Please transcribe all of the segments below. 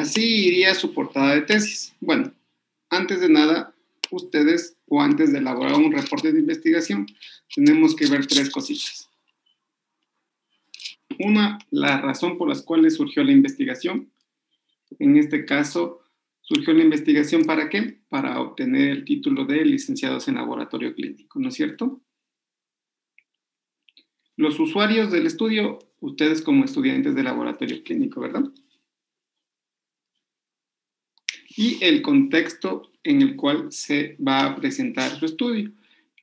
Así iría su portada de tesis. Bueno, antes de nada, ustedes, o antes de elaborar un reporte de investigación, tenemos que ver tres cositas. Una, la razón por la cual surgió la investigación. En este caso, surgió la investigación ¿para qué? Para obtener el título de licenciados en laboratorio clínico, ¿no es cierto? Los usuarios del estudio, ustedes como estudiantes de laboratorio clínico, ¿verdad? Y el contexto en el cual se va a presentar su estudio.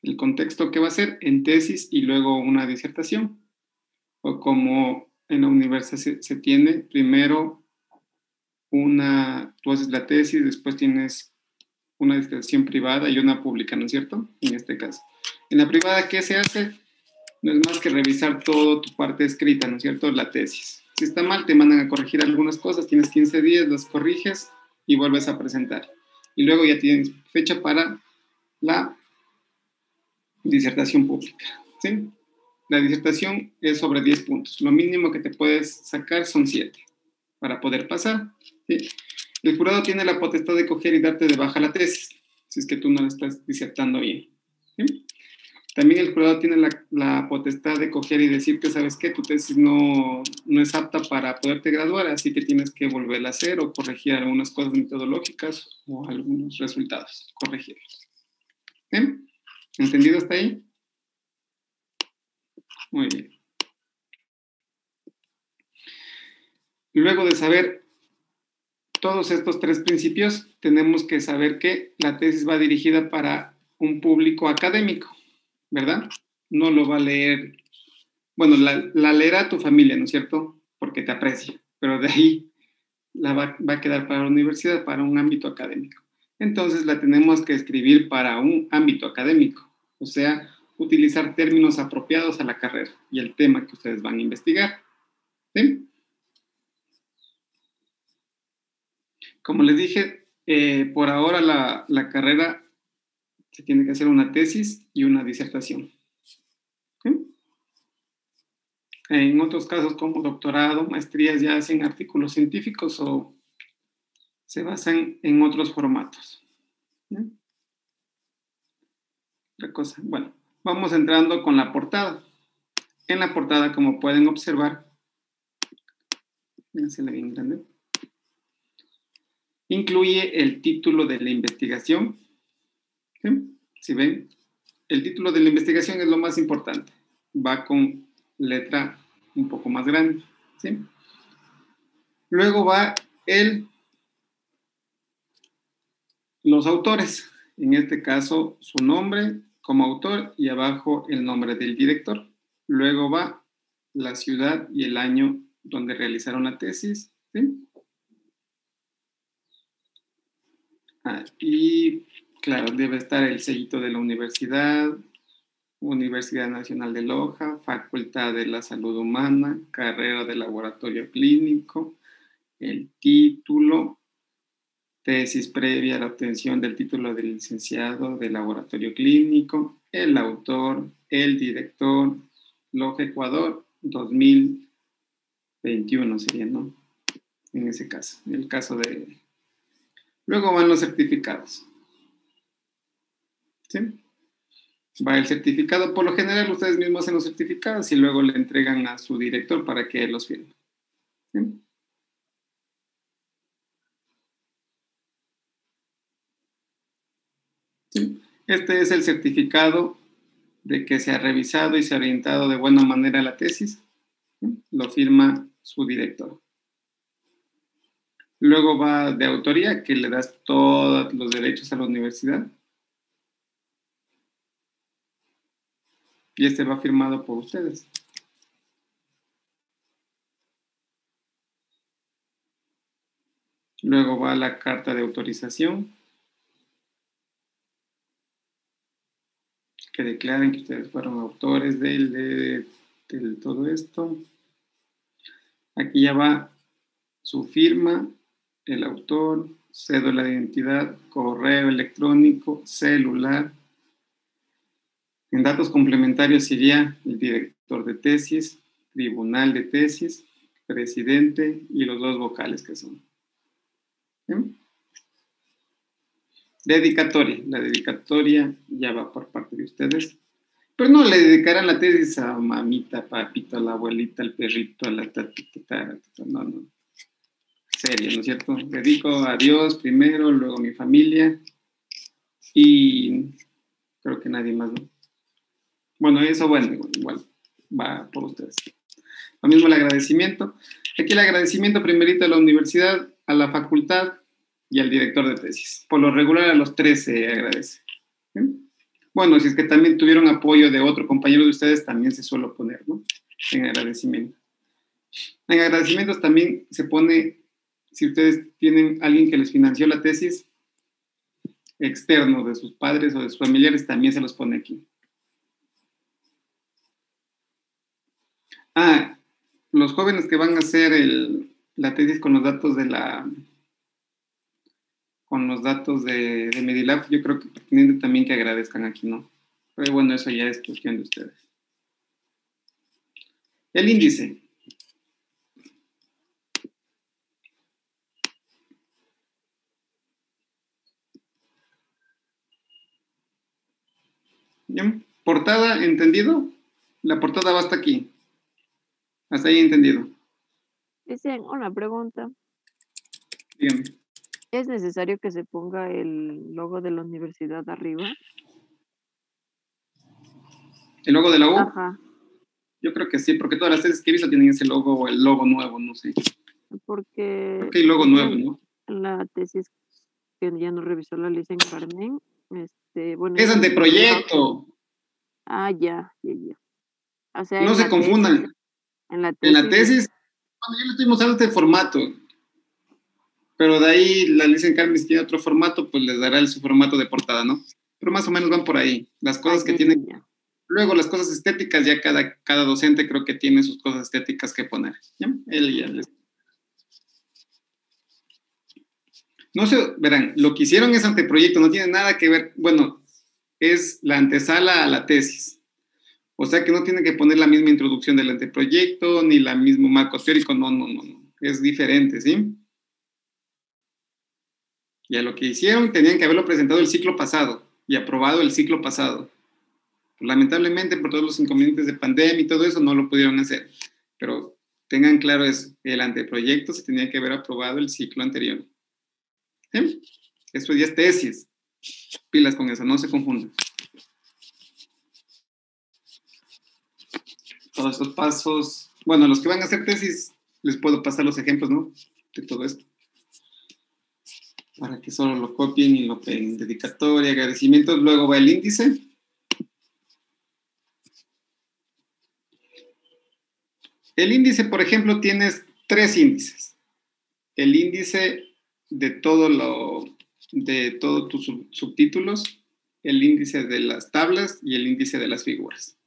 El contexto que va a ser en tesis y luego una disertación. O como en la universidad se tiene, primero tú haces la tesis, después tienes una disertación privada y una pública, ¿no es cierto? En este caso. En la privada, ¿qué se hace? No es más que revisar toda tu parte escrita, ¿no es cierto? La tesis. Si está mal, te mandan a corregir algunas cosas, tienes 15 días, las corriges y vuelves a presentar. Y luego ya tienes fecha para la disertación pública, ¿sí? La disertación es sobre 10 puntos. Lo mínimo que te puedes sacar son 7 para poder pasar, ¿sí? El jurado tiene la potestad de coger y darte de baja la tesis, si es que tú no la estás disertando bien, ¿sí? También el jurado tiene la potestad de coger y decirte, ¿sabes qué? Tu tesis no es apta para poderte graduar, así que tienes que volverla a hacer o corregir algunas cosas metodológicas o algunos resultados, corregirlos. ¿Bien? ¿Entendido hasta ahí? Muy bien. Luego de saber todos estos tres principios, tenemos que saber que la tesis va dirigida para un público académico, ¿verdad? No lo va a leer, bueno, la leerá tu familia, ¿no es cierto? Porque te aprecia, pero de ahí va a quedar para la universidad, para un ámbito académico. Entonces la tenemos que escribir para un ámbito académico, o sea, utilizar términos apropiados a la carrera y el tema que ustedes van a investigar, ¿sí? Como les dije, por ahora la carrera se tiene que hacer una tesis y una disertación. ¿Sí? En otros casos como doctorado, maestrías ya hacen artículos científicos o se basan en otros formatos. ¿Sí? Otra cosa, bueno, vamos entrando con la portada. En la portada, como pueden observar, bien grande, incluye el título de la investigación. ¿Sí? Si ven, el título de la investigación es lo más importante. Va con letra un poco más grande, ¿sí? Luego va los autores, en este caso su nombre como autor y abajo el nombre del director. Luego va la ciudad y el año donde realizaron la tesis, ¿sí? Y claro, debe estar el sellito de la universidad, Universidad Nacional de Loja, Facultad de la Salud Humana, carrera de laboratorio clínico, el título, tesis previa a la obtención del título de licenciado de laboratorio clínico, el autor, el director, Loja Ecuador, 2021 sería, ¿no? En ese caso, en el caso de... Luego van los certificados, ¿sí? Va el certificado, por lo general ustedes mismos hacen los certificados y luego le entregan a su director para que él los firme, ¿sí? ¿Sí? Este es el certificado de que se ha revisado y se ha orientado de buena manera la tesis, ¿sí? Lo firma su director. Luego va de autoría, que le das todos los derechos a la universidad. Y este va firmado por ustedes. Luego va la carta de autorización, que declaren que ustedes fueron autores de todo esto. Aquí ya va su firma, el autor, cédula de identidad, correo electrónico, celular. En datos complementarios sería el director de tesis, tribunal de tesis, presidente y los dos vocales que son. ¿Sí? Dedicatoria. La dedicatoria ya va por parte de ustedes. Pero no le dedicarán la tesis a mamita, papito, a la abuelita, al perrito, a la tatita. No, no. Serio, ¿no es cierto? Dedico a Dios primero, luego a mi familia y creo que nadie más, ¿no? Bueno, eso, bueno, igual va por ustedes. Lo mismo el agradecimiento. Aquí el agradecimiento primerito a la universidad, a la facultad y al director de tesis. Por lo regular a los tres se agradece. ¿Sí? Bueno, si es que también tuvieron apoyo de otro compañero de ustedes, también se suele poner, ¿no? En agradecimiento. En agradecimientos también se pone, si ustedes tienen alguien que les financió la tesis, externo de sus padres o de sus familiares, también se los pone aquí. Ah, los jóvenes que van a hacer la tesis con los datos de Medilab, yo creo que pertinente también que agradezcan aquí, ¿no? Pero bueno, eso ya es cuestión de ustedes. El índice. ¿Bien? Portada, ¿entendido? La portada va hasta aquí. Hasta ahí entendido. Dicen, una pregunta. Dígame. ¿Es necesario que se ponga el logo de la universidad arriba? ¿El logo de la U? Ajá. Yo creo que sí, porque todas las tesis que he visto tienen ese logo o el logo nuevo, no sé. Porque Creo que hay logo nuevo, ¿no? la tesis que ya no revisó la lista en Carmen, bueno, Es anteproyecto. Ya. O sea, No se confundan. En la En la tesis. tesis, bueno, yo le estoy mostrando este formato, pero de ahí la Licenciada Carmen tiene otro formato, pues les dará su formato de portada, ¿no? Pero más o menos van por ahí. Las cosas que tienen. Ya. Luego las cosas estéticas, ya cada docente creo que tiene sus cosas estéticas que poner. ¿Ya? Él ya les... No sé, verán, lo que hicieron es anteproyecto, no tiene nada que ver, bueno, es la antesala a la tesis. O sea que no tiene que poner la misma introducción del anteproyecto, ni la mismo marco teórico, no. Es diferente, ¿sí? Y a lo que hicieron, tenían que haberlo presentado el ciclo pasado y aprobado el ciclo pasado. Lamentablemente, por todos los inconvenientes de pandemia y todo eso, no lo pudieron hacer. Pero tengan claro eso, el anteproyecto se tenía que haber aprobado el ciclo anterior. ¿Sí? Eso ya es tesis. Pilas con eso, no se confundan. Todos estos pasos, bueno, los que van a hacer tesis, les puedo pasar los ejemplos, ¿no? De todo esto. Para que solo lo copien y lo peguen. Dedicatoria, agradecimientos, luego va el índice. El índice, por ejemplo, tienes 3 índices. El índice de todos tus subtítulos, el índice de las tablas y el índice de las figuras.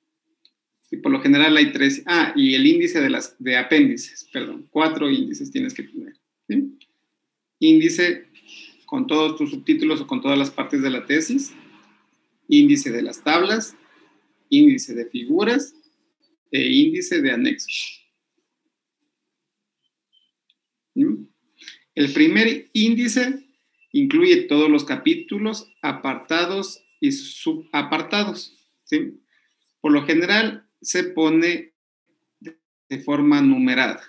Y por lo general hay 3. Y el índice de apéndices, perdón. 4 índices tienes que tener. ¿Sí? Índice con todos tus subtítulos o con todas las partes de la tesis, índice de las tablas, índice de figuras e índice de anexos. ¿Sí? El primer índice incluye todos los capítulos, apartados y subapartados. ¿Sí? Por lo general se pone de forma numerada.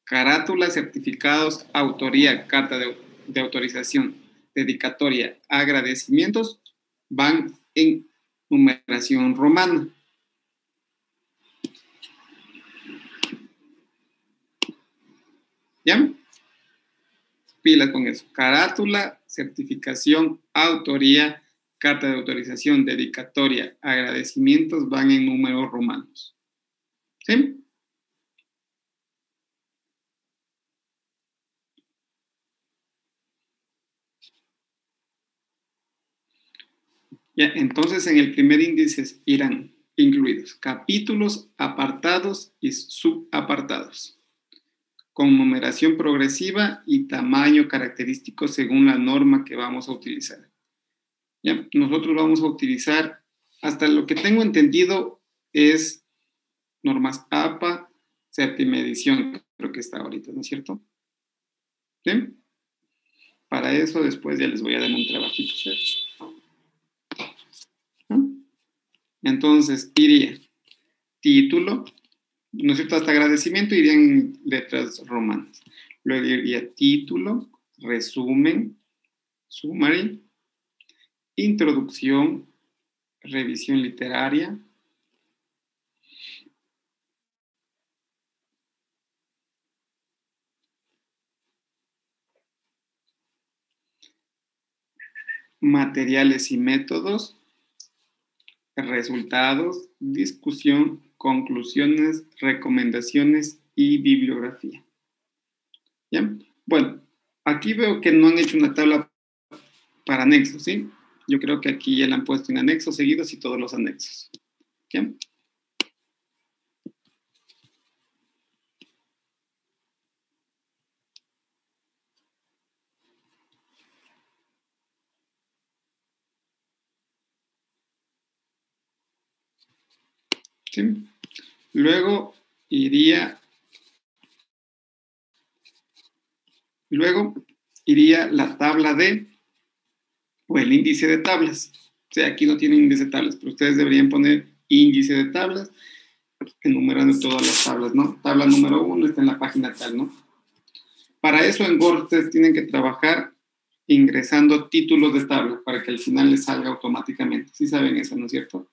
Carátula, certificados, autoría, carta de autorización, dedicatoria, agradecimientos, van en numeración romana. ¿Ya? Pilas con eso. Carátula, certificación, autoría, carta de autorización, dedicatoria, agradecimientos van en números romanos. ¿Sí? Ya, entonces en el primer índice irán incluidos capítulos, apartados y subapartados, con numeración progresiva y tamaño característico según la norma que vamos a utilizar. ¿Ya? Nosotros vamos a utilizar, hasta lo que tengo entendido, es normas APA, séptima edición, creo que está ahorita, ¿no es cierto? ¿Sí? Para eso después ya les voy a dar un trabajito. ¿No? Entonces, iría título, ¿no es cierto? Hasta agradecimiento irían letras romanas. Luego iría título, resumen, summary, introducción, revisión literaria, materiales y métodos, resultados, discusión, conclusiones, recomendaciones y bibliografía. ¿Ya? Bueno, aquí veo que no han hecho una tabla para anexos, ¿sí? Yo creo que aquí ya la han puesto en anexos seguidos y todos los anexos. ¿Ya? ¿Sí? Luego iría la tabla de, o el índice de tablas. O sea, aquí no tiene índice de tablas, pero ustedes deberían poner índice de tablas, enumerando todas las tablas, ¿no? Tabla número 1 está en la página tal, ¿no? Para eso en Word ustedes tienen que trabajar ingresando títulos de tabla para que al final les salga automáticamente. ¿Sí saben eso, no es cierto?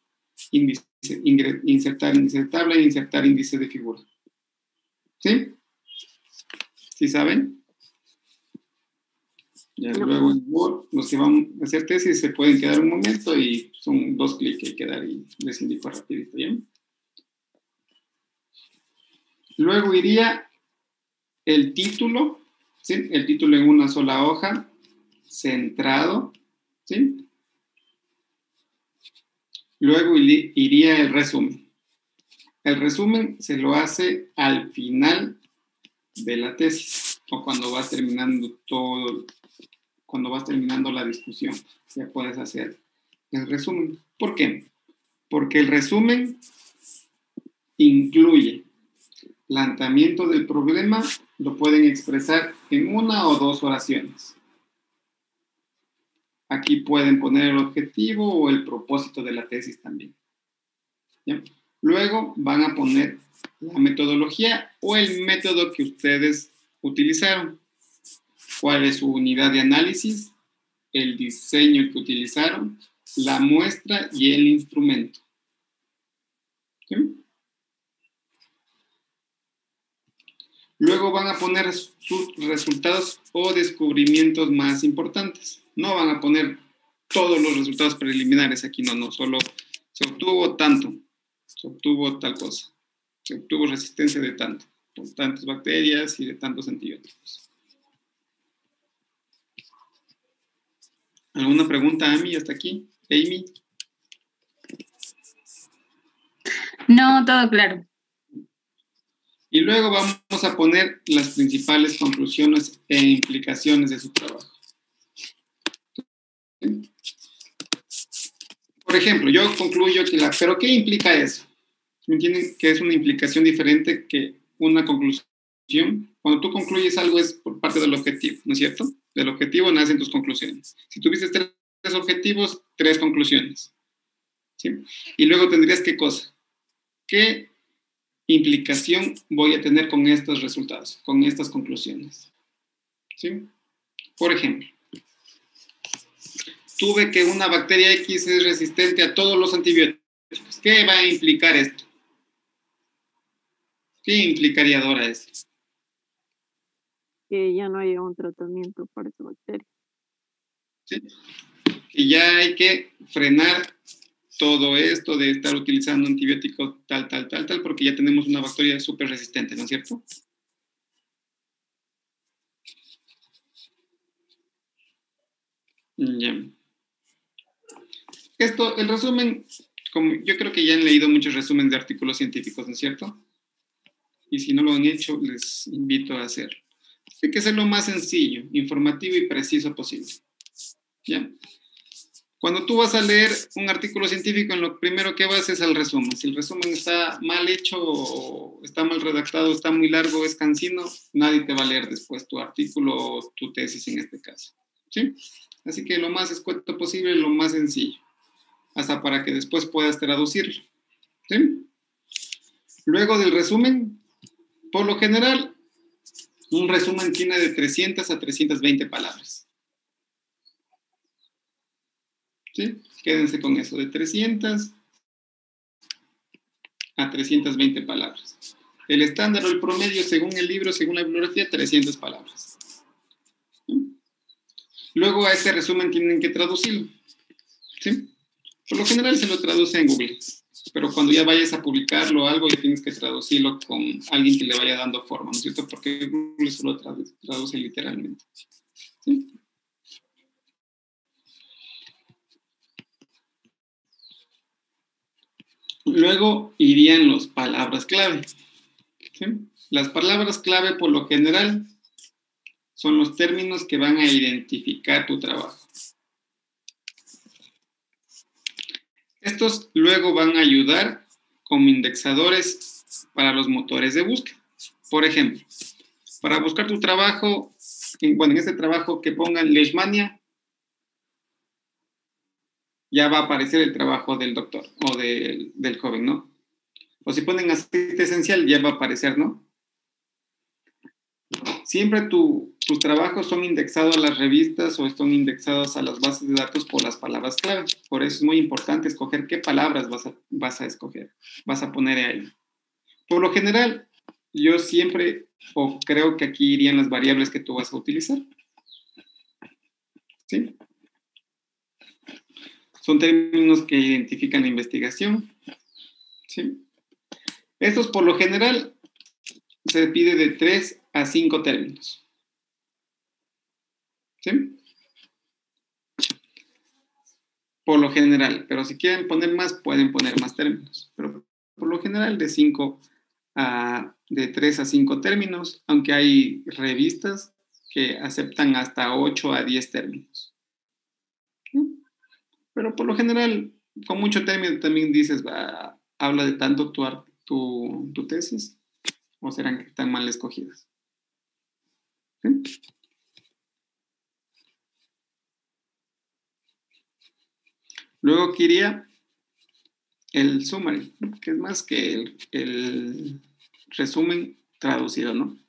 Insertar índice de tabla e insertar índice de figura. ¿Sí? ¿Sí saben? Ya no. Luego en Word, los que van a hacer tesis se pueden quedar un momento y son 2 clics que hay que dar y les indico rapidito, ¿bien? Luego iría el título, ¿sí? El título en una sola hoja, centrado, ¿sí? Luego iría el resumen. El resumen se lo hace al final de la tesis o cuando vas terminando cuando vas terminando la discusión, ya puedes hacer el resumen. ¿Por qué? Porque el resumen incluye planteamiento del problema, lo pueden expresar en 1 o 2 oraciones. Aquí pueden poner el objetivo o el propósito de la tesis también. ¿Ya? Luego van a poner la metodología o el método que ustedes utilizaron. ¿Cuál es su unidad de análisis? El diseño que utilizaron, la muestra y el instrumento. ¿Sí? Luego van a poner sus resultados o descubrimientos más importantes. No van a poner todos los resultados preliminares aquí, no, solo se obtuvo tanto, se obtuvo tal cosa, se obtuvo resistencia de tanto, por tantas bacterias y de tantos antibióticos. ¿Alguna pregunta, Amy, hasta aquí? Amy. No, todo claro. Y luego vamos a poner las principales conclusiones e implicaciones de su trabajo. Por ejemplo, yo concluyo que ¿pero qué implica eso? ¿Me entienden? Que es una implicación diferente que una conclusión. Cuando tú concluyes algo es por parte del objetivo, ¿no es cierto? Del objetivo nacen tus conclusiones. Si tuviste 3 objetivos, 3 conclusiones. ¿Sí? Y luego tendrías ¿qué cosa? ¿Qué implicación voy a tener con estos resultados, con estas conclusiones? ¿Sí? Por ejemplo, tuve que una bacteria X es resistente a todos los antibióticos. ¿Qué va a implicar esto? ¿Qué implicaría, Dora, esto? Que ya no haya un tratamiento para esa bacteria. ¿Sí? Que ya hay que frenar todo esto de estar utilizando antibióticos tal, porque ya tenemos una bacteria súper resistente, ¿no es cierto? Ya. El resumen, como yo creo que ya han leído muchos resúmenes de artículos científicos, ¿no es cierto? Y si no lo han hecho, les invito a hacerlo. Hay que ser lo más sencillo, informativo y preciso posible. ¿Ya? Cuando tú vas a leer un artículo científico, en lo primero que vas es el resumen. Si el resumen está mal hecho, o está mal redactado, está muy largo, es cansino, nadie te va a leer después tu artículo o tu tesis en este caso. ¿sí? Así que lo más escueto posible, lo más sencillo, hasta para que después puedas traducirlo, ¿sí? Luego del resumen, por lo general, un resumen tiene de 300 a 320 palabras, ¿sí? Quédense con eso, de 300 a 320 palabras. El estándar o el promedio, según el libro, según la bibliografía, 300 palabras. ¿Sí? Luego a este resumen tienen que traducirlo, ¿sí? Por lo general se lo traduce en Google, pero cuando ya vayas a publicarlo o algo, ya tienes que traducirlo con alguien que le vaya dando forma, ¿no es cierto? Porque Google solo traduce literalmente, ¿sí? Luego irían las palabras clave, ¿sí? Las palabras clave, por lo general, son los términos que van a identificar tu trabajo. Estos luego van a ayudar como indexadores para los motores de búsqueda. Por ejemplo, para buscar tu trabajo, en este trabajo que pongan Leishmania, ya va a aparecer el trabajo del doctor o del joven, ¿no? O si ponen aceite esencial, ya va a aparecer, ¿no? Siempre tus trabajos son indexados a las revistas o están indexados a las bases de datos por las palabras clave. Por eso es muy importante escoger qué palabras vas a escoger, vas a poner ahí. Por lo general, yo siempre, o creo que aquí irían las variables que tú vas a utilizar. ¿Sí? Son términos que identifican la investigación. ¿Sí? Estos, por lo general, se pide de 3 a 5 términos. ¿Sí? Por lo general, pero si quieren poner más, pueden poner más términos. Pero por lo general de 3 a 5 términos, aunque hay revistas que aceptan hasta 8 a 10 términos. ¿Sí? Pero por lo general, con mucho término también dices, habla de tanto tu tesis, o serán que están mal escogidas. ¿Sí? Luego aquí iría el summary, que es más que el resumen traducido, ¿no?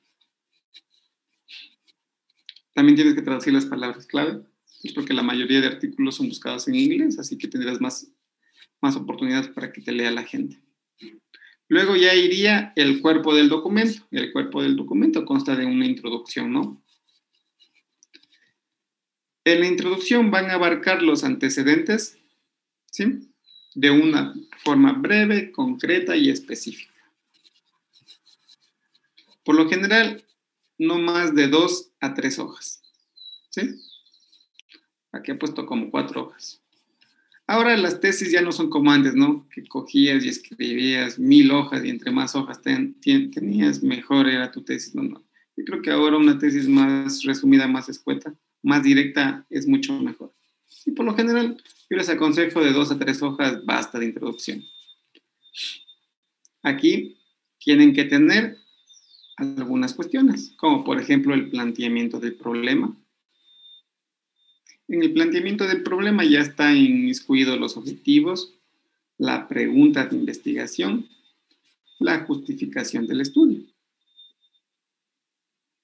También tienes que traducir las palabras clave, porque la mayoría de artículos son buscados en inglés, así que tendrás más oportunidades para que te lea la gente. Luego ya iría el cuerpo del documento. El cuerpo del documento consta de una introducción, ¿no? En la introducción van a abarcar los antecedentes, ¿sí? De una forma breve, concreta y específica. Por lo general, no más de 2 a 3 hojas, ¿sí? Aquí he puesto como 4 hojas. Ahora las tesis ya no son como antes, ¿no? Que cogías y escribías 1000 hojas y entre más hojas tenías, mejor era tu tesis. No. Yo creo que ahora una tesis más resumida, más escueta, más directa es mucho mejor. Y por lo general, yo les aconsejo de 2 a 3 hojas, basta de introducción. Aquí tienen que tener algunas cuestiones, como por ejemplo el planteamiento del problema. En el planteamiento del problema ya están inmiscuidos los objetivos, la pregunta de investigación, la justificación del estudio.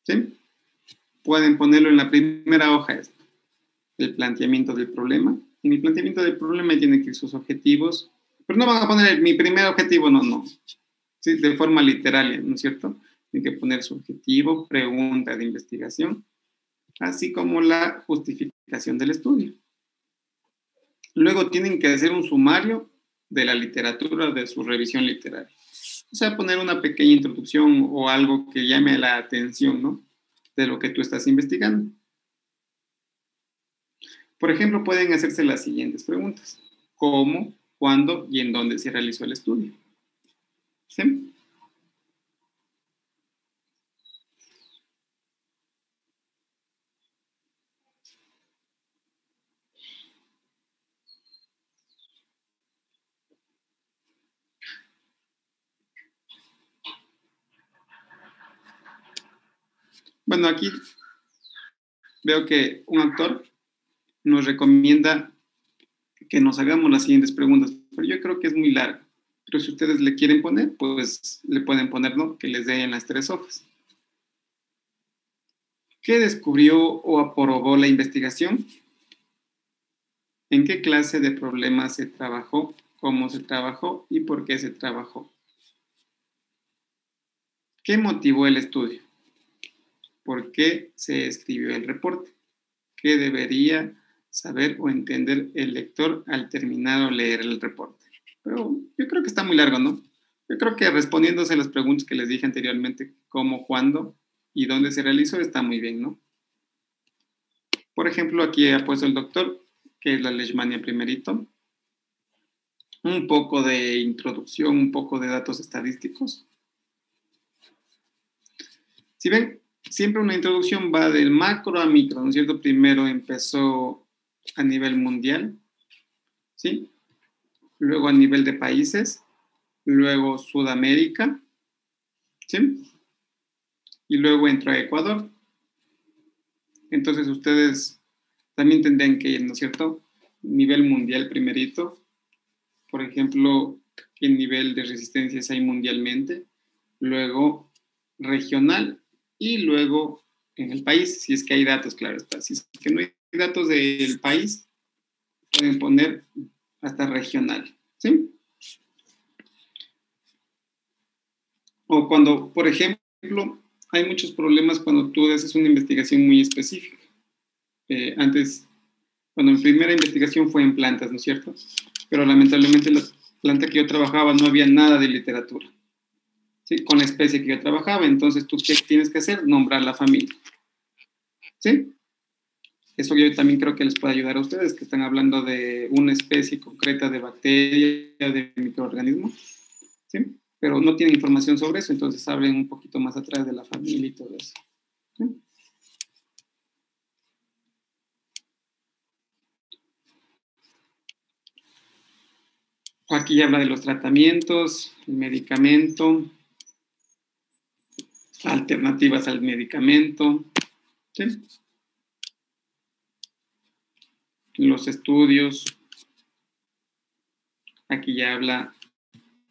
¿Sí? Pueden ponerlo en la primera hoja, el planteamiento del problema. En el planteamiento del problema tienen que ir sus objetivos, pero no van a poner mi primer objetivo, no. ¿Sí? De forma literal, ¿no es cierto? Tienen que poner su objetivo, pregunta de investigación, así como la justificación del estudio. Luego tienen que hacer un sumario de la literatura, de su revisión literaria. O sea, poner una pequeña introducción o algo que llame la atención, ¿no? De lo que tú estás investigando. Por ejemplo, pueden hacerse las siguientes preguntas. ¿Cómo, cuándo y en dónde se realizó el estudio? ¿Sí? Bueno, aquí veo que un autor nos recomienda que nos hagamos las siguientes preguntas, pero yo creo que es muy largo. Pero si ustedes le quieren poner, pues le pueden poner, ¿no? Que les den las 3 hojas. ¿Qué descubrió o aprobó la investigación? ¿En qué clase de problemas se trabajó? ¿Cómo se trabajó? ¿Y por qué se trabajó? ¿Qué motivó el estudio? ¿Por qué se escribió el reporte? ¿Qué debería saber o entender el lector al terminar o leer el reporte? Pero yo creo que está muy largo, ¿no? Yo creo que respondiéndose las preguntas que les dije anteriormente, cómo, cuándo y dónde se realizó, está muy bien, ¿no? Por ejemplo, aquí ha puesto el doctor, que es la leishmania primerito. Un poco de introducción, un poco de datos estadísticos. Si ven, siempre una introducción va del macro a micro, ¿no es cierto? Primero empezó a nivel mundial, ¿sí? Luego a nivel de países, luego Sudamérica, ¿sí? Y luego entró a Ecuador. Entonces ustedes también tendrían que ir, ¿no es cierto? Nivel mundial primerito, por ejemplo, qué nivel de resistencias hay mundialmente, luego regional y luego en el país, si es que hay datos, claro está. Si es que no hay datos del país, pueden poner hasta regional, ¿sí? O cuando, por ejemplo, hay muchos problemas cuando tú haces una investigación muy específica. Antes, cuando mi primera investigación fue en plantas, ¿no es cierto? Pero lamentablemente la planta que yo trabajaba no había nada de literatura, ¿sí? Con la especie que yo trabajaba, entonces tú qué tienes que hacer, nombrar la familia, ¿sí? Eso yo también creo que les puede ayudar a ustedes que están hablando de una especie concreta de bacteria, de microorganismo, ¿sí? Pero no tienen información sobre eso, entonces hablen un poquito más atrás de la familia y todo eso, ¿sí? Aquí habla de los tratamientos, el medicamento, alternativas al medicamento, ¿sí? Los estudios. Aquí ya habla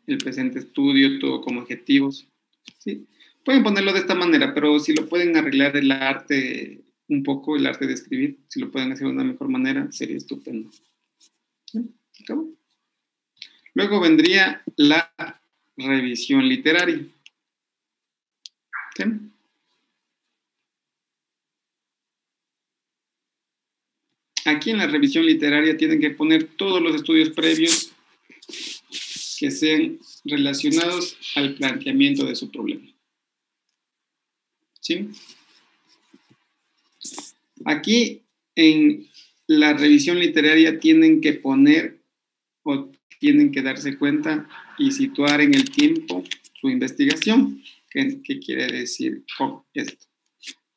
el presente estudio, todo como objetivos, ¿sí? Pueden ponerlo de esta manera, pero si lo pueden arreglar el arte un poco, el arte de escribir, si lo pueden hacer de una mejor manera, sería estupendo. ¿Sí? ¿Acabó? Luego vendría la revisión literaria. ¿Sí? Aquí en la revisión literaria tienen que poner todos los estudios previos que sean relacionados al planteamiento de su problema. ¿Sí? Aquí en la revisión literaria tienen que poner o tienen que darse cuenta y situar en el tiempo su investigación. ¿Qué quiere decir con esto?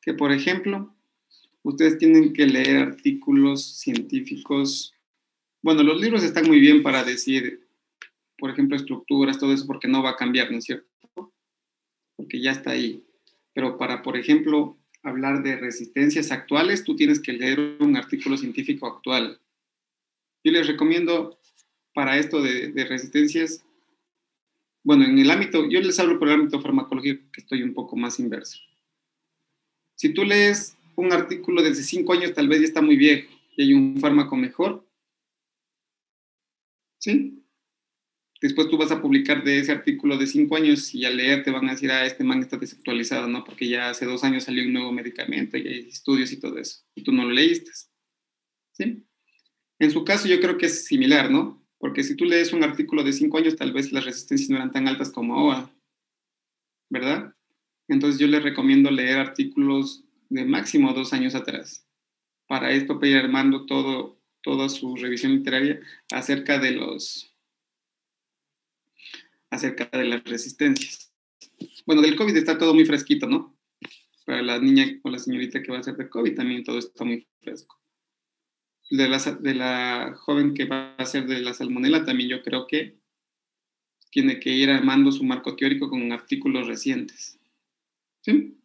Que, por ejemplo, ustedes tienen que leer artículos científicos. Bueno, los libros están muy bien para decir, por ejemplo, estructuras, todo eso, porque no va a cambiar, ¿no es cierto? Porque ya está ahí. Pero para, por ejemplo, hablar de resistencias actuales, tú tienes que leer un artículo científico actual. Yo les recomiendo para esto de resistencias, bueno, en el ámbito, yo les hablo por el ámbito farmacológico, que estoy un poco más inverso. Si tú lees un artículo de hace 5 años, tal vez ya está muy viejo y hay un fármaco mejor, ¿sí? Después tú vas a publicar de ese artículo de 5 años y al leer te van a decir, ah, este man está desactualizado, ¿no? Porque ya hace 2 años salió un nuevo medicamento y hay estudios y todo eso. Y tú no lo leíste, ¿sí? En su caso yo creo que es similar, ¿no? Porque si tú lees un artículo de 5 años, tal vez las resistencias no eran tan altas como ahora, ¿verdad? Entonces yo les recomiendo leer artículos de máximo 2 años atrás. Para esto, para ir armando toda su revisión literaria acerca de las resistencias. Bueno, del COVID está todo muy fresquito, ¿no? Para la niña o la señorita que va a ser de COVID también todo está muy fresco. De la joven que va a ser de la salmonela también yo creo que tiene que ir armando su marco teórico con artículos recientes, ¿sí?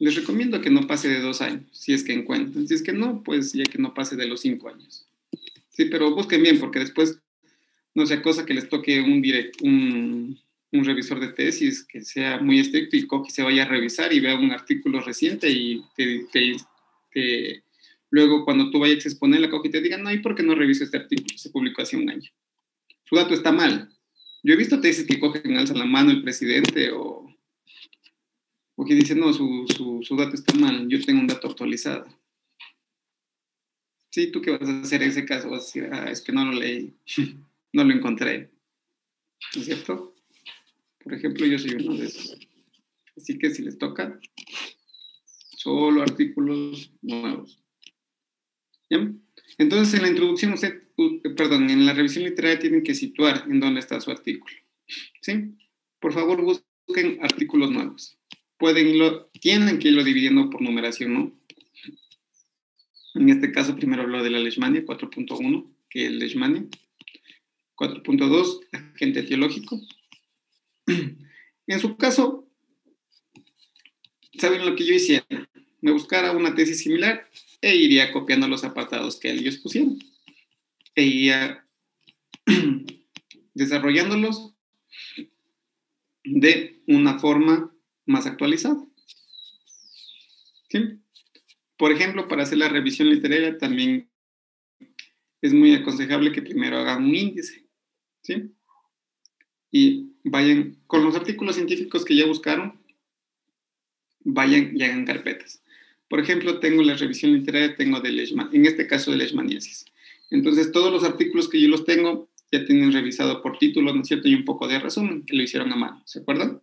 Les recomiendo que no pase de 2 años, si es que encuentran. Si es que no, pues ya que no pase de los 5 años. Sí, pero busquen bien, porque después no sea cosa que les toque un revisor de tesis que sea muy estricto y coge y se vaya a revisar y vea un artículo reciente y luego cuando tú vayas a exponer la coge y te diga, no, ¿y por qué no reviso este artículo? Se publicó hace 1 año. Su dato está mal. Yo he visto tesis que cogen, alzan la mano el presidente o que dicen, no, su dato está mal, yo tengo un dato actualizado. Sí, ¿tú qué vas a hacer en ese caso? Vas a decir, es que no lo leí, no lo encontré. ¿No es cierto? Por ejemplo, yo soy uno de esos. Así que si les toca, solo artículos nuevos. ¿Ya? Entonces, en la introducción, en la revisión literaria tienen que situar en dónde está su artículo. ¿Sí? Por favor, busquen artículos nuevos. Tienen que irlo dividiendo por numeración, ¿no? En este caso, primero hablo de la Leishmania 4.1, que es Leishmania. 4.2, agente etiológico. En su caso, ¿saben lo que yo hiciera? Me buscara una tesis similar e iría copiando los apartados que ellos pusieron. E iría desarrollándolos de una forma más actualizada. ¿Sí? Por ejemplo, para hacer la revisión literaria también es muy aconsejable que primero hagan un índice. ¿Sí? Y vayan con los artículos científicos que ya buscaron, vayan y hagan carpetas. Por ejemplo, tengo la revisión literaria, tengo en este caso de leishmaniasis. Entonces, todos los artículos que yo los tengo ya tienen revisado por título, ¿no es cierto? Y un poco de resumen, que lo hicieron a mano, ¿se acuerdan?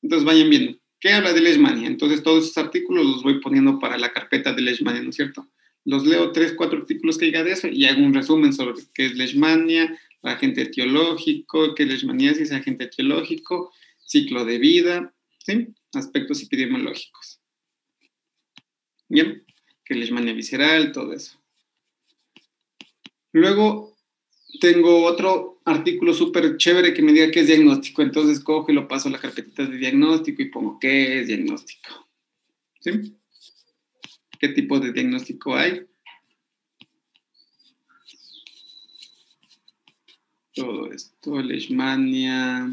Entonces, vayan viendo. ¿Qué habla de leishmania? Entonces, todos esos artículos los voy poniendo para la carpeta de leishmania, ¿no es cierto? Los leo 3, 4 artículos que diga de eso y hago un resumen sobre qué es leishmania, agente etiológico, qué es leishmaniasis, agente etiológico, ciclo de vida, ¿sí? Aspectos epidemiológicos. Bien, que leishmania visceral, todo eso. Luego tengo otro artículo súper chévere que me diga qué es diagnóstico. Entonces cojo y lo paso a la carpetita de diagnóstico y pongo qué es diagnóstico. ¿Sí? ¿Qué tipo de diagnóstico hay? Todo esto, leishmania.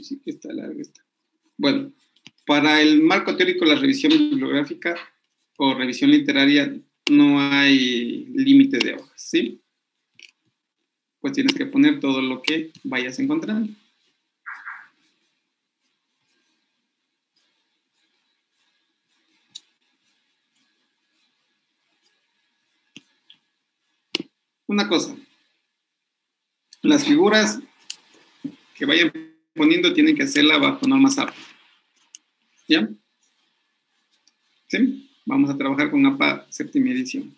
Sí que está larga esta. Bueno, para el marco teórico, la revisión bibliográfica o revisión literaria no hay límite de hojas, ¿sí? Pues tienes que poner todo lo que vayas encontrando. Una cosa, las figuras que vayan poniendo tienen que hacerla bajo normas APA. ¿Ya? ¿Sí? Vamos a trabajar con APA séptima edición.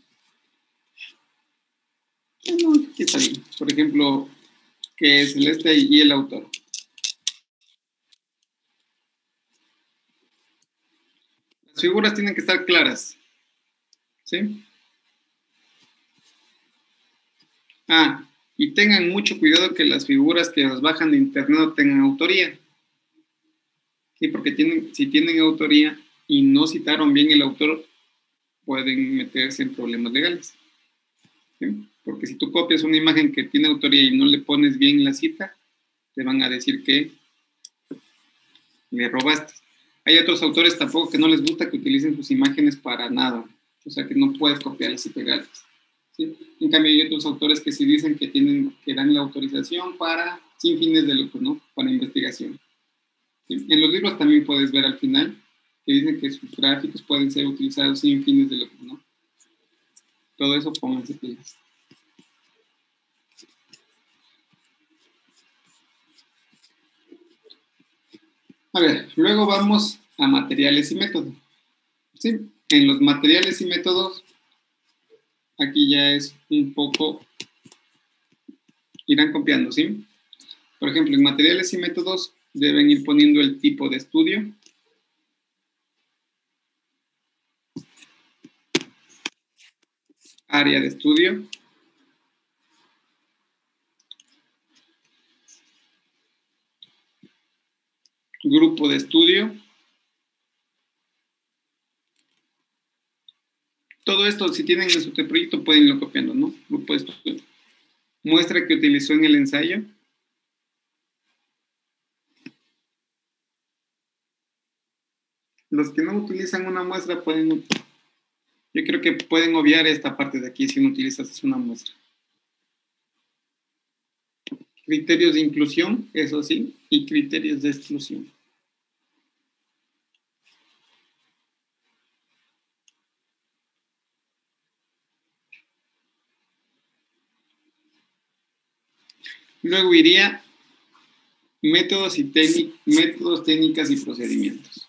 Bueno, aquí está bien. Por ejemplo, que es Celeste y el autor. Las figuras tienen que estar claras. ¿Sí? Y tengan mucho cuidado que las figuras que las bajan de internet no tengan autoría. Sí, porque si tienen autoría y no citaron bien el autor, pueden meterse en problemas legales. ¿Sí? Porque si tú copias una imagen que tiene autoría y no le pones bien la cita, te van a decir que le robaste. Hay otros autores tampoco que no les gusta que utilicen sus imágenes para nada. O sea, que no puedes copiarlas y pegarlas. ¿Sí? En cambio, hay otros autores que sí dicen que dan la autorización sin fines de lucro, ¿no? Para investigación. ¿Sí? En los libros también puedes ver al final que dicen que sus gráficos pueden ser utilizados sin fines de lucro, ¿no? Todo eso pónganse pilas. A ver, luego vamos a materiales y métodos. ¿Sí? En los materiales y métodos, aquí ya es un poco, irán copiando, ¿sí? Por ejemplo, en materiales y métodos deben ir poniendo el tipo de estudio, área de estudio, grupo de estudio. Todo esto, si tienen en su proyecto, pueden irlo copiando, ¿no? Grupo de estudio. Muestra que utilizó en el ensayo. Los que no utilizan una muestra pueden... Yo creo que pueden obviar esta parte de aquí si no utilizas una muestra. Criterios de inclusión, eso sí, y criterios de exclusión. Luego iría métodos, métodos, técnicas y procedimientos.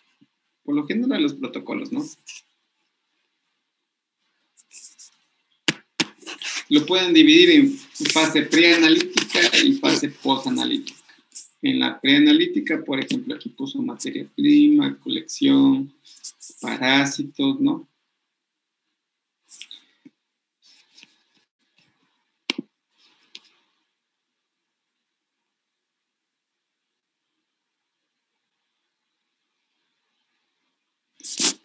Por lo general los protocolos, ¿no? Lo pueden dividir en fase preanalítica y fase posanalítica. En la preanalítica, por ejemplo, aquí puso materia prima, colección, parásitos, ¿no?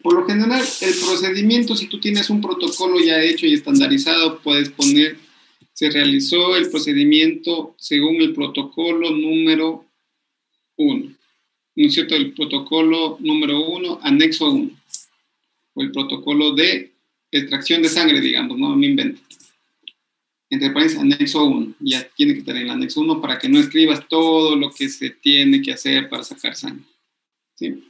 Por lo general, el procedimiento, si tú tienes un protocolo ya hecho y estandarizado, puedes poner, se realizó el procedimiento según el protocolo número 1. ¿No es cierto? El protocolo número 1, anexo 1. O el protocolo de extracción de sangre, digamos, no me invento. Entre paréntesis, anexo 1. Ya tiene que estar en el anexo 1 para que no escribas todo lo que se tiene que hacer para sacar sangre. ¿Sí?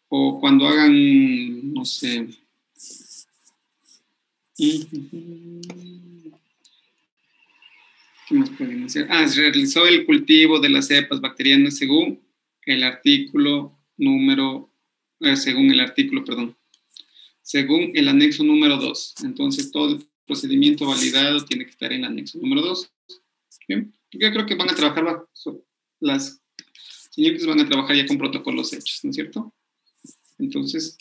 O cuando hagan, no sé... ¿Qué más pueden hacer? Se realizó el cultivo de las cepas bacterianas según el artículo según el anexo número 2. Entonces, todo el procedimiento validado tiene que estar en el anexo número 2. ¿Bien? Yo creo que van a trabajar, las señoritas van a trabajar ya con protocolos hechos, ¿no es cierto? Entonces,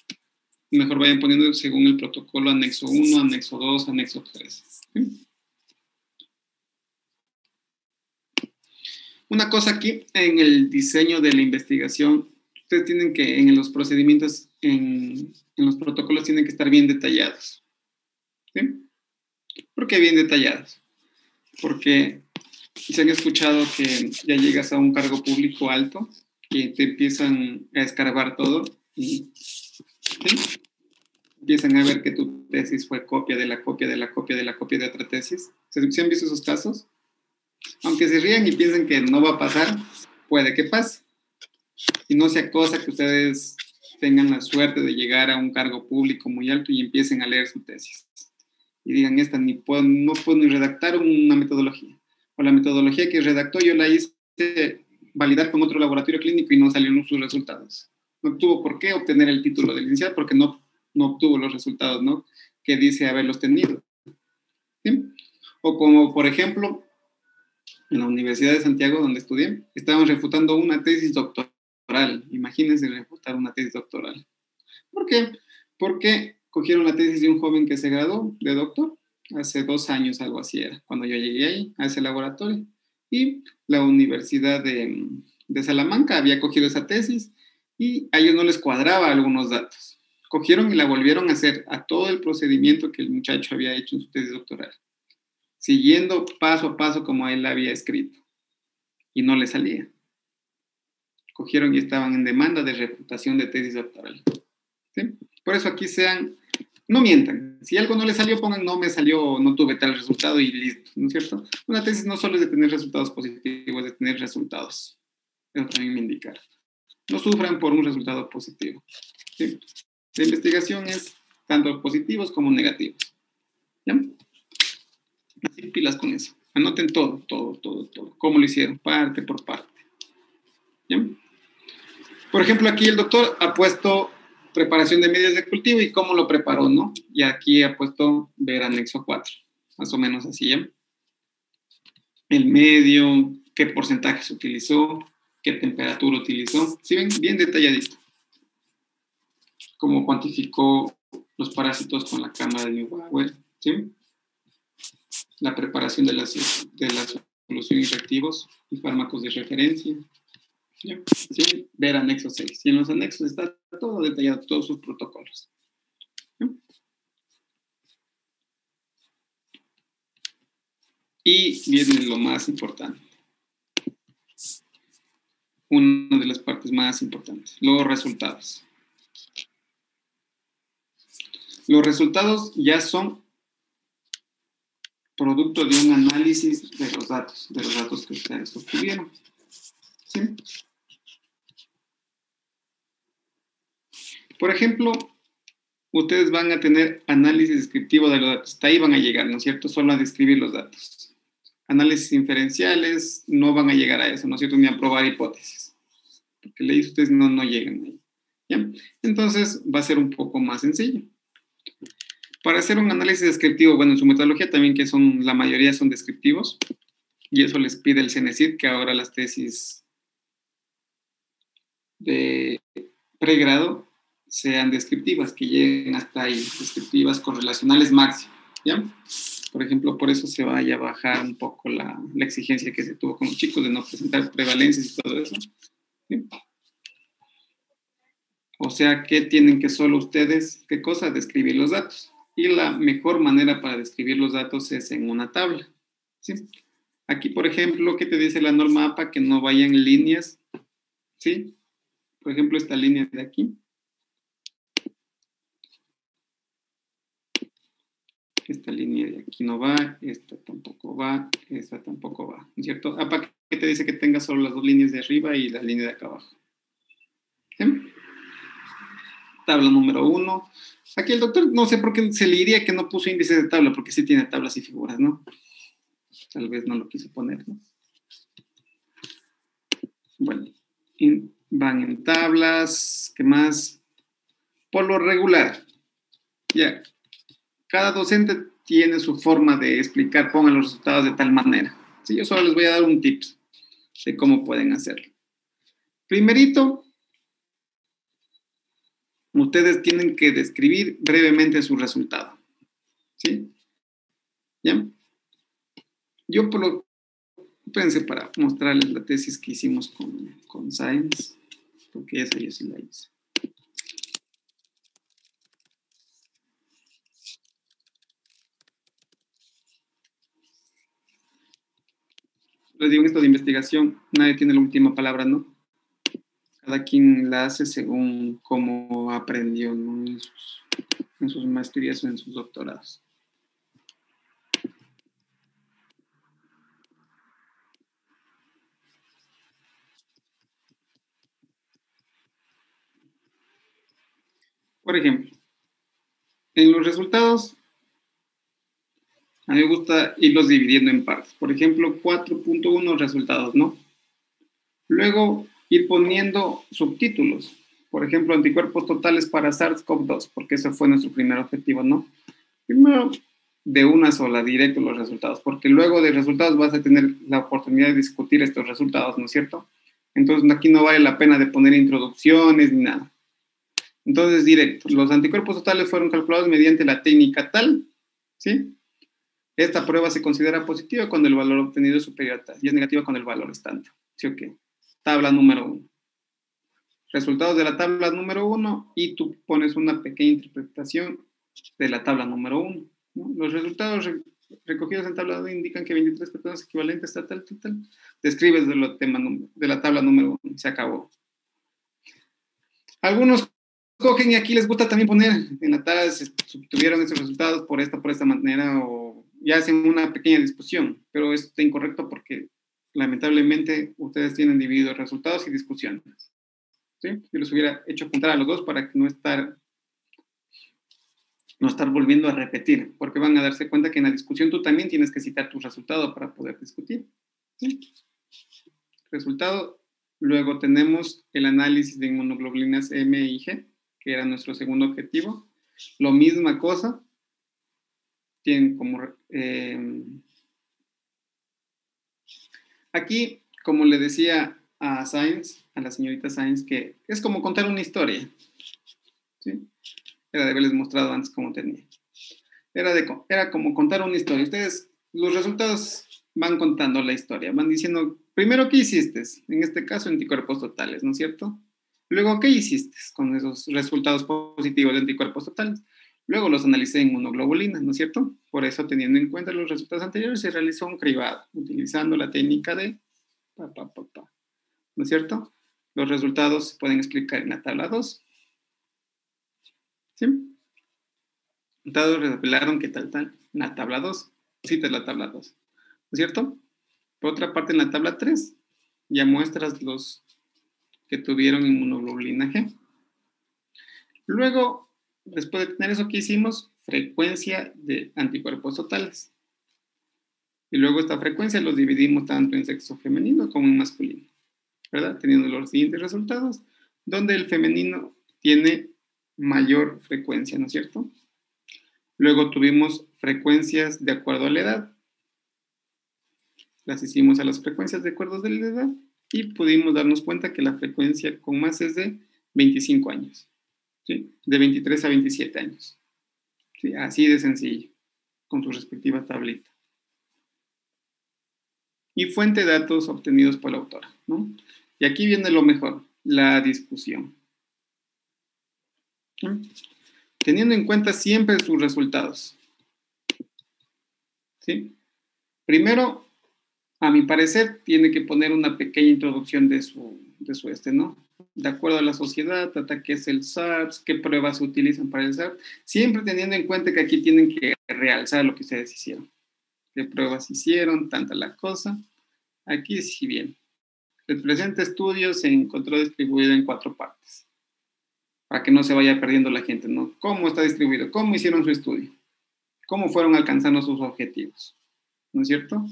mejor vayan poniendo según el protocolo anexo 1, anexo 2, anexo 3. ¿Sí? Una cosa aquí, en el diseño de la investigación, ustedes tienen que, en los procedimientos, en los protocolos, tienen que estar bien detallados. ¿Sí? ¿Por qué bien detallados? Porque se han escuchado que ya llegas a un cargo público alto y te empiezan a escarbar todo y ¿sí? Empiezan a ver que tu tesis fue copia de la copia de la copia de la copia de otra tesis. ¿Se han visto esos casos? Aunque se rían y piensen que no va a pasar, puede que pase. Y no sea cosa que ustedes tengan la suerte de llegar a un cargo público muy alto y empiecen a leer su tesis. Y digan, no puedo ni redactar una metodología. O la metodología que redactó yo la hice validar con otro laboratorio clínico y no salieron sus resultados. No tuvo por qué obtener el título de licenciado porque no obtuvo los resultados, ¿no? Que dice haberlos tenido. ¿Sí? O como, por ejemplo, en la Universidad de Santiago, donde estudié, estaban refutando una tesis doctoral. Imagínense refutar una tesis doctoral. ¿Por qué? Porque cogieron la tesis de un joven que se graduó de doctor hace 2 años, algo así era, cuando yo llegué ahí, a ese laboratorio. Y la Universidad de Salamanca había cogido esa tesis y a ellos no les cuadraba algunos datos. Cogieron y la volvieron a hacer a todo el procedimiento que el muchacho había hecho en su tesis doctoral, siguiendo paso a paso como él había escrito. Y no le salía. Cogieron y estaban en demanda de refutación de tesis doctoral. ¿Sí? Por eso aquí no mientan. Si algo no les salió, pongan no me salió, no tuve tal resultado y listo, ¿no es cierto? Una tesis no solo es de tener resultados positivos, es de tener resultados. Eso también me indica. No sufran por un resultado positivo. ¿Sí? La investigación es tanto positivos como negativos. ¿Ya? Así pilas con eso. Anoten todo. ¿Cómo lo hicieron? Parte por parte. ¿Ya? Por ejemplo, aquí el doctor ha puesto preparación de medios de cultivo y cómo lo preparó, ¿no? Y aquí ha puesto ver anexo 4. Más o menos así, ¿ya? El medio, qué porcentaje se utilizó, qué temperatura utilizó. ¿Sí ven? Bien detalladito. Cómo cuantificó los parásitos con la cámara de Neubauer, ¿sí? La preparación de la solución y reactivos y fármacos de referencia. ¿Ya? ¿Sí? Ver anexo 6. Y en los anexos está todo detallado, todos sus protocolos. ¿Ya? Y viene lo más importante. Una de las partes más importantes, los resultados. Los resultados ya son producto de un análisis de los datos que ustedes obtuvieron. ¿Sí? Por ejemplo, ustedes van a tener análisis descriptivo de los datos. Hasta ahí van a llegar, ¿no es cierto? Solo a describir los datos. Análisis inferenciales no van a llegar a eso, ¿no es cierto? Ni a probar hipótesis. Porque leyes ustedes no llegan ahí. ¿Ya? Entonces va a ser un poco más sencillo. Para hacer un análisis descriptivo, bueno, en su metodología también que la mayoría son descriptivos, y eso les pide el CENESID, que ahora las tesis de pregrado sean descriptivas, que lleguen hasta ahí, descriptivas correlacionales máximo, ¿ya? Por ejemplo, por eso se vaya a bajar un poco la exigencia que se tuvo con los chicos de no presentar prevalencias y todo eso. ¿Sí? O sea, que tienen que solo ustedes, ¿qué cosa? Describir los datos. Y la mejor manera para describir los datos es en una tabla. ¿Sí? Aquí, por ejemplo, ¿qué te dice la norma APA? Que no vayan líneas. ¿Sí? Por ejemplo, esta línea de aquí. Esta línea de aquí no va, esta tampoco va, esta tampoco va. ¿No es cierto? APA, ¿qué te dice? Que tenga solo las dos líneas de arriba y la línea de acá abajo. ¿Sí? Tabla número 1. Aquí el doctor, no sé por qué se le diría que no puso índice de tabla, porque sí tiene tablas y figuras, ¿no? Tal vez no lo quiso poner, ¿no? Bueno, van en tablas, ¿qué más? Por lo regular, ya, cada docente tiene su forma de explicar, pongan los resultados de tal manera. Sí, yo solo les voy a dar un tip de cómo pueden hacerlo. Primerito, ustedes tienen que describir brevemente su resultado. ¿Sí? ¿Ya? Yo pensé para mostrarles la tesis que hicimos con Science, porque esa yo sí la hice. Les digo, en esto de investigación, nadie tiene la última palabra, ¿no? Cada quien la hace según cómo aprendió, ¿no? En sus maestrías o en sus doctorados. Por ejemplo, en los resultados, a mí me gusta irlos dividiendo en partes. Por ejemplo, 4.1 resultados, ¿no? Luego, ir poniendo subtítulos. Por ejemplo, anticuerpos totales para SARS-CoV-2, porque ese fue nuestro primer objetivo, ¿no? Primero, de una sola, directo los resultados, porque luego de resultados vas a tener la oportunidad de discutir estos resultados, ¿no es cierto? Entonces, aquí no vale la pena de poner introducciones ni nada. Entonces, directo. Los anticuerpos totales fueron calculados mediante la técnica tal, ¿sí? Esta prueba se considera positiva cuando el valor obtenido es superior a tal, y es negativa cuando el valor es tanto. ¿Sí o qué? Tabla número 1. Resultados de la tabla número 1 y tú pones una pequeña interpretación de la tabla número 1. ¿No? Los resultados recogidos en tabla 2 indican que 23 personas equivalentes a tal. Describes de la tabla número 1. Se acabó. Algunos cogen y aquí les gusta también poner en la tabla si tuvieron esos resultados por esta manera o ya hacen una pequeña discusión, pero esto está incorrecto porque lamentablemente ustedes tienen divididos resultados y discusiones. ¿Sí? Yo les hubiera hecho juntar a los dos para que no estar volviendo a repetir, porque van a darse cuenta que en la discusión tú también tienes que citar tu resultado para poder discutir. ¿Sí? Resultado, luego tenemos el análisis de inmunoglobulinas M y G, que era nuestro segundo objetivo. Lo misma cosa, tienen como... aquí, como le decía a Science, a la señorita Science, que es como contar una historia. ¿Sí? Era de haberles mostrado antes cómo tenía. Era como contar una historia. Ustedes, los resultados van contando la historia, van diciendo Primero, ¿qué hiciste? En este caso, anticuerpos totales, ¿no es cierto? Luego, ¿qué hiciste con esos resultados positivos de anticuerpos totales? Luego los analicé en inmunoglobulina, ¿no es cierto? Por eso, teniendo en cuenta los resultados anteriores, se realizó un cribado, utilizando la técnica de ¿no es cierto? Los resultados se pueden explicar en la tabla 2. ¿Sí? Resultados revelaron que tal, en la tabla 2. Citas la tabla 2, ¿no es cierto? Por otra parte, en la tabla 3, ya muestras los que tuvieron inmunoglobulina G. Luego, después de tener eso, ¿qué hicimos? Frecuencia de anticuerpos totales. Y luego esta frecuencia los dividimos tanto en sexo femenino como en masculino, ¿verdad? Teniendo los siguientes resultados, donde el femenino tiene mayor frecuencia, ¿no es cierto? Luego tuvimos frecuencias de acuerdo a la edad. Las hicimos a las frecuencias de acuerdo a la edad y pudimos darnos cuenta que la frecuencia con más es de 25 años, ¿sí? De 23 a 27 años. ¿Sí? Así de sencillo, con su respectiva tablita. Y fuente de datos obtenidos por la autora, ¿no? Y aquí viene lo mejor, la discusión. ¿Sí? Teniendo en cuenta siempre sus resultados. ¿Sí? Primero, a mi parecer, tiene que poner una pequeña introducción de su ¿no? De acuerdo a la sociedad, qué es el SARS, qué pruebas se utilizan para el SARS, siempre teniendo en cuenta que aquí tienen que realzar lo que ustedes hicieron. ¿Qué pruebas hicieron? Tanta la cosa. Aquí sí bien. El presente estudio se encontró distribuido en 4 partes, para que no se vaya perdiendo la gente, ¿no? ¿Cómo está distribuido? ¿Cómo hicieron su estudio? ¿Cómo fueron alcanzando sus objetivos? ¿No es cierto?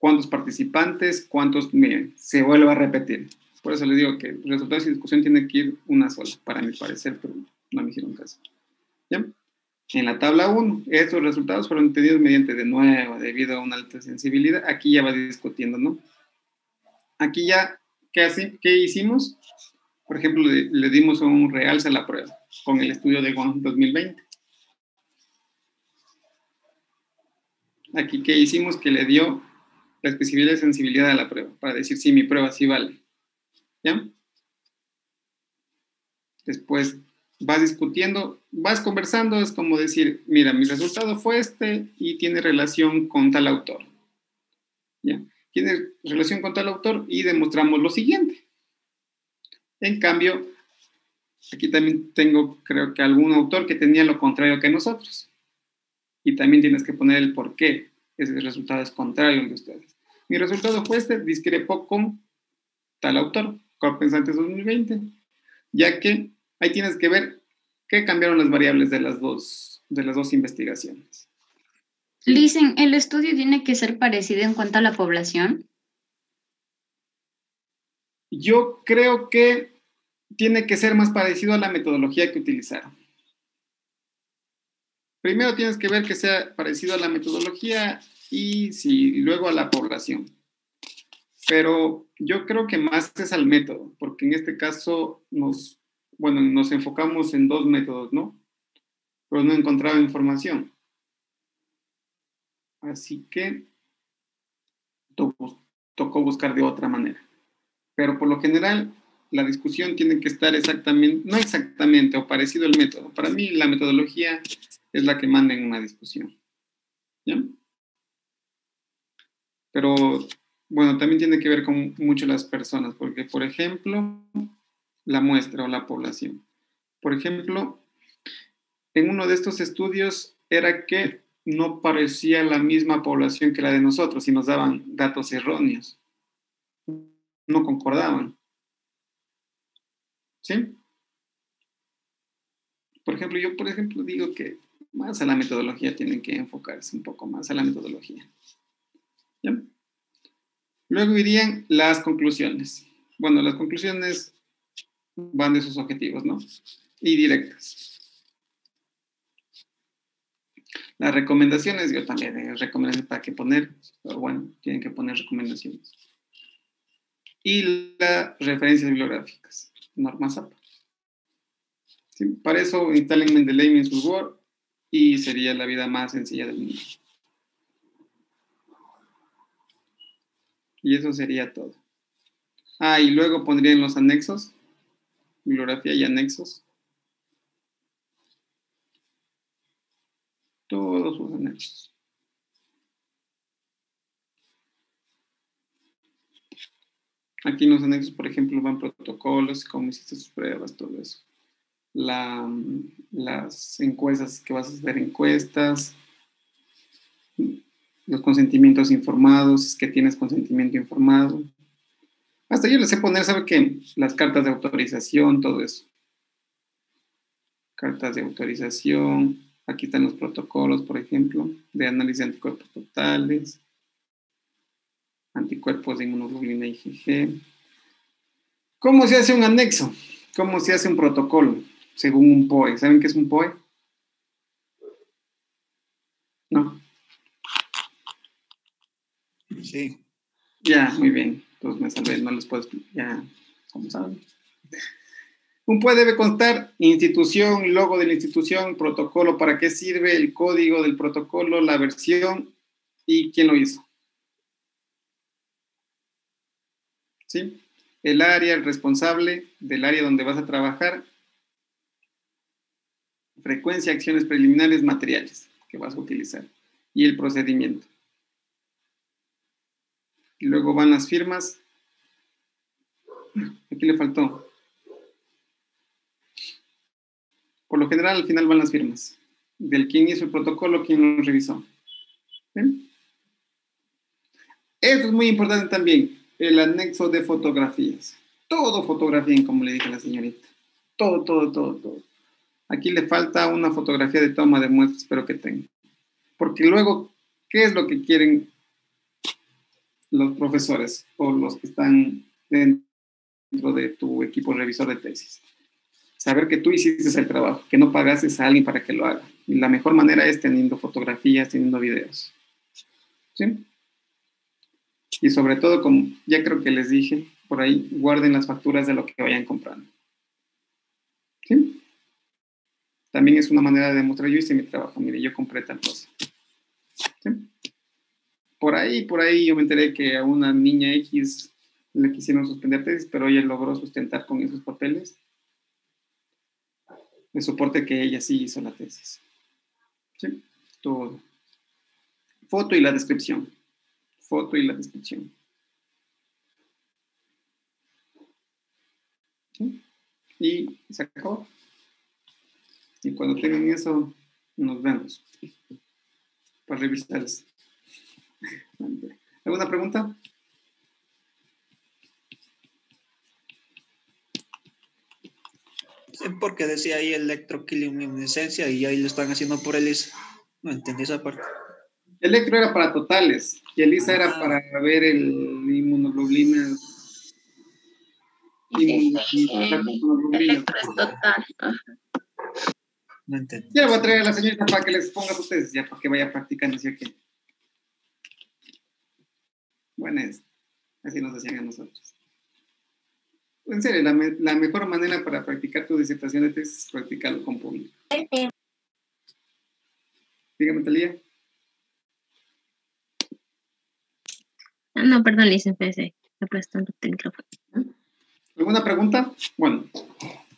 ¿Cuántos participantes? ¿Cuántos? Miren, se vuelve a repetir. Por eso les digo que los resultados de discusión tienen que ir una sola, para mi parecer, pero no me hicieron caso. ¿Ya? En la tabla 1, estos resultados fueron obtenidos mediante, de nuevo, debido a una alta sensibilidad. Aquí ya va discutiendo, ¿no? Aquí ya, ¿qué hicimos? Por ejemplo, le dimos un realce a la prueba con el estudio de Guam 2020. Aquí, ¿qué hicimos? Que le dio la especificidad y sensibilidad a la prueba, para decir, sí, mi prueba sí vale. ¿Ya? Después vas discutiendo, vas conversando, es como decir, mira, mi resultado fue este y tiene relación con tal autor. ¿Ya? Tiene relación con tal autor y demostramos lo siguiente. En cambio, aquí también tengo, creo que algún autor que tenía lo contrario que nosotros. Y también tienes que poner el por qué ese resultado es contrario al de ustedes. Mi resultado fue este, discrepó con tal autor, Corp Pensantes 2020, ya que ahí tienes que ver qué cambiaron las variables de las dos investigaciones. Dicen, ¿el estudio tiene que ser parecido en cuanto a la población? Yo creo que tiene que ser más parecido a la metodología que utilizaron. Primero tienes que ver que sea parecido a la metodología y luego a la población. Pero yo creo que más es al método, porque en este caso nos enfocamos en 2 métodos, ¿no? Pero no encontraba información. Así que tocó buscar de otra manera. Pero por lo general, la discusión tiene que estar no exactamente, o parecido al método. Para mí, la metodología es la que manda en una discusión. ¿Ya? Pero, bueno, también tiene que ver con mucho las personas, porque, por ejemplo, la muestra o la población. Por ejemplo, en uno de estos estudios era que no parecía la misma población que la de nosotros y nos daban datos erróneos. No concordaban. ¿Sí? Por ejemplo, yo digo que más a la metodología tienen que enfocarse un poco más a la metodología. ¿Ya? Luego irían las conclusiones. Bueno, las conclusiones van de sus objetivos, ¿no? Y directas. Las recomendaciones, yo también recomendaciones para qué poner, pero bueno, tienen que poner recomendaciones. Y las referencias bibliográficas, normas APA. ¿Sí? Para eso instalen Mendeley en su Word y sería la vida más sencilla del mundo. Y eso sería todo. Ah, y luego pondrían los anexos, bibliografía y anexos. Todos sus anexos. Aquí en los anexos, por ejemplo, van protocolos, cómo hiciste sus pruebas, todo eso. Las encuestas que vas a hacer, encuestas, los consentimientos informados, es que tienes consentimiento informado. Hasta yo les sé poner, ¿sabe qué? Las cartas de autorización, todo eso. Cartas de autorización. Aquí están los protocolos, por ejemplo, de análisis de anticuerpos totales, anticuerpos de inmunoglobulina IgG. ¿Cómo se hace un anexo? ¿Cómo se hace un protocolo? Según un POE. ¿Saben qué es un POE? ¿No? Sí. Ya, muy bien. Entonces me salvé, no les puedo explicar. Ya, como saben. Un POE debe constar institución, logo de la institución, protocolo, para qué sirve, el código del protocolo, la versión y quién lo hizo. ¿Sí? El área, el responsable del área donde vas a trabajar, frecuencia, acciones preliminares, materiales que vas a utilizar y el procedimiento. Y luego van las firmas. Aquí le faltó. Por lo general, al final van las firmas. Del quién hizo el protocolo, quién lo revisó. ¿Bien? Esto es muy importante también. El anexo de fotografías. Todo fotografíen, como le dije a la señorita. Todo, todo, todo, todo. Aquí le falta una fotografía de toma de muestras, espero que tenga. Porque luego, ¿qué es lo que quieren los profesores o los que están dentro de tu equipo revisor de tesis? Saber que tú hiciste el trabajo, que no pagases a alguien para que lo haga. Y la mejor manera es teniendo fotografías, teniendo videos. ¿Sí? Y sobre todo, como ya creo que les dije, por ahí guarden las facturas de lo que vayan comprando. ¿Sí? También es una manera de demostrar, yo hice mi trabajo, mire, yo compré tal cosa. ¿Sí? Por ahí yo me enteré que a una niña X le quisieron suspender tesis, pero ella logró sustentar con esos papeles el soporte que ella sí hizo la tesis. ¿Sí? Todo. Foto y la descripción. Foto y la descripción. ¿Sí? Y se acabó. Y cuando tengan eso, nos vemos para revisarles. ¿Alguna pregunta? Sí, porque decía ahí electroquimiluminescencia y ahí lo están haciendo por ELISA. No entendí esa parte. Electro era para totales y ELISA era para ver el inmunoglobulina. Inmunoglobulina. Total. No entendí. Ya voy a traer a la señorita para que les ponga sus tesis, ya para que vaya practicando, así que. Bueno, así nos hacían a nosotros. En serio, la mejor manera para practicar tu disertación de tesis es practicarlo con público. Dígame, Talía. No, perdón, licenciada, se aplastando el micrófono. ¿Alguna pregunta? Bueno,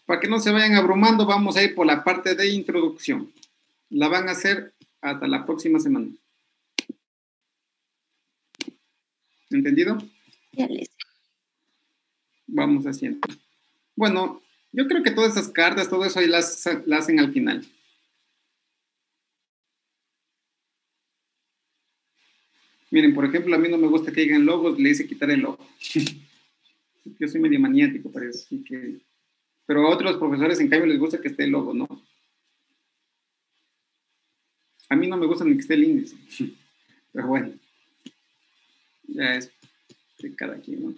para que no se vayan abrumando, vamos a ir por la parte de introducción. La van a hacer hasta la próxima semana. ¿Entendido? Ya les. Vamos haciendo. Bueno, yo creo que todas esas cartas, todo eso ahí las hacen al final. Miren, por ejemplo, a mí no me gusta que digan logos, le hice quitar el logo. Yo soy medio maniático, parece. Así que... Pero a otros profesores, en cambio, les gusta que esté el logo, ¿no? A mí no me gusta ni que esté el índice. Pero bueno, ya es de cada quien, ¿no?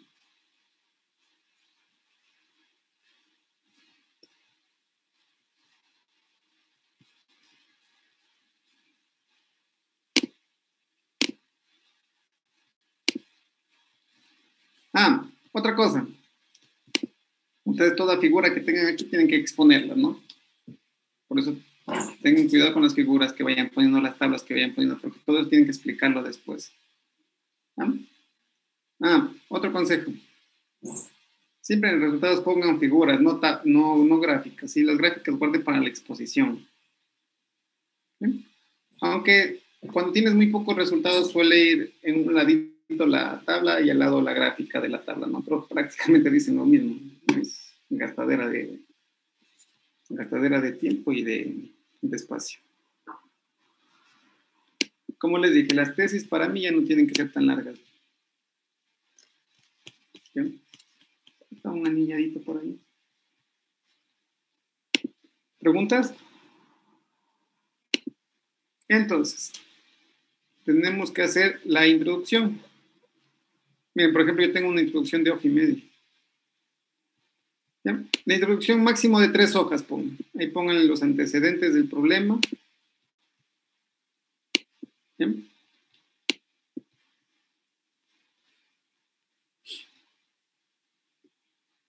Ah, otra cosa. Ustedes toda figura que tengan aquí tienen que exponerla, ¿no? Por eso tengan cuidado con las figuras que vayan poniendo, las tablas que vayan poniendo, porque todos tienen que explicarlo después. ¿Ah? Otro consejo. Siempre en resultados pongan figuras, no gráficas. ¿Sí? Las gráficas guarden para la exposición. ¿Sí? Aunque cuando tienes muy pocos resultados suele ir en un ladito la tabla y al lado la gráfica de la tabla, ¿no? Pero prácticamente dicen lo mismo. Es gastadera de tiempo y de espacio. Como les dije, las tesis para mí ya no tienen que ser tan largas. ¿Sí? Está un anilladito por ahí. ¿Preguntas? Entonces, tenemos que hacer la introducción. Miren, por ejemplo, yo tengo una introducción de hoja y media. ¿Ya? La introducción máximo de 3 hojas, pongan. Ahí pongan los antecedentes del problema. ¿Ya?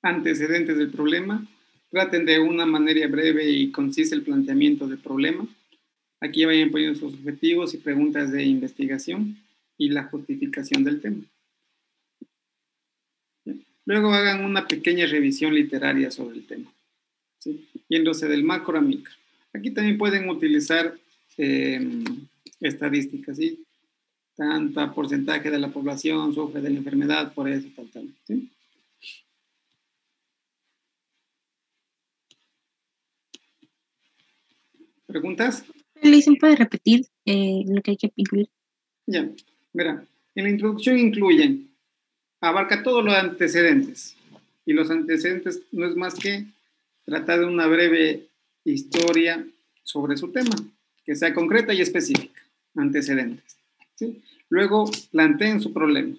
Antecedentes del problema. Traten de una manera breve y concisa el planteamiento del problema. Aquí vayan poniendo sus objetivos y preguntas de investigación y la justificación del tema. ¿Sí? Luego hagan una pequeña revisión literaria sobre el tema, ¿sí? Yéndose del macro a micro. Aquí también pueden utilizar estadísticas, ¿sí? Tanto porcentaje de la población sufre de la enfermedad, por eso, tal, ¿sí? ¿Preguntas? Listen, ¿puede repetir lo que hay que incluir? Ya, verá, en la introducción abarca todos los antecedentes. Y los antecedentes no es más que tratar de una breve historia sobre su tema, que sea concreta y específica. Antecedentes. ¿Sí? Luego, planteen su problema.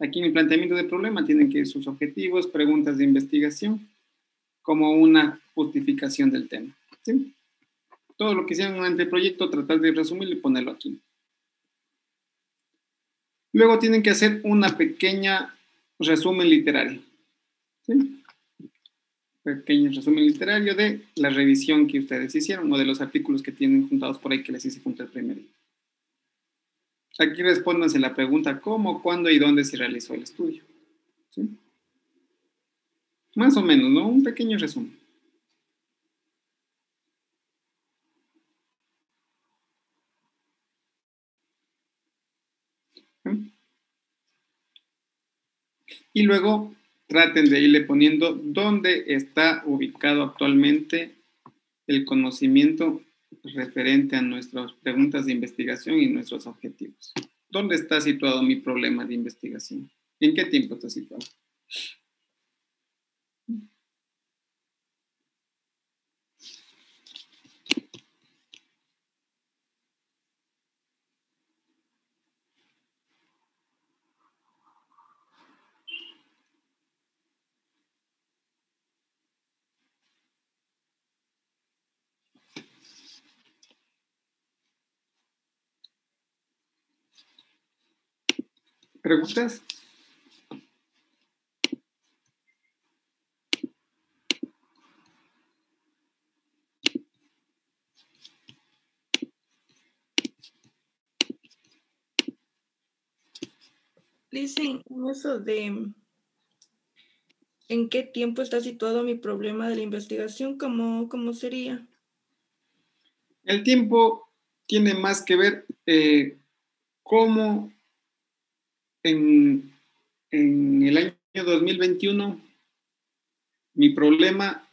Aquí en el planteamiento del problema tienen que ir sus objetivos, preguntas de investigación, como una justificación del tema. ¿Sí? Todo lo que hicieron en el anteproyecto, tratar de resumirlo y ponerlo aquí. Luego tienen que hacer una pequeña resumen literario. ¿Sí? Pequeño resumen literario de la revisión que ustedes hicieron o de los artículos que tienen juntados por ahí que les hice junto al primer día. Aquí respóndanse la pregunta cómo, cuándo y dónde se realizó el estudio. ¿Sí? Más o menos, ¿no? Un pequeño resumen. ¿Sí? Y luego traten de irle poniendo dónde está ubicado actualmente el conocimiento referente a nuestras preguntas de investigación y nuestros objetivos. ¿Dónde está situado mi problema de investigación? ¿En qué tiempo está situado? ¿Preguntas? Dicen eso de en qué tiempo está situado mi problema de la investigación, ¿cómo sería? El tiempo tiene más que ver cómo en el año 2021 mi problema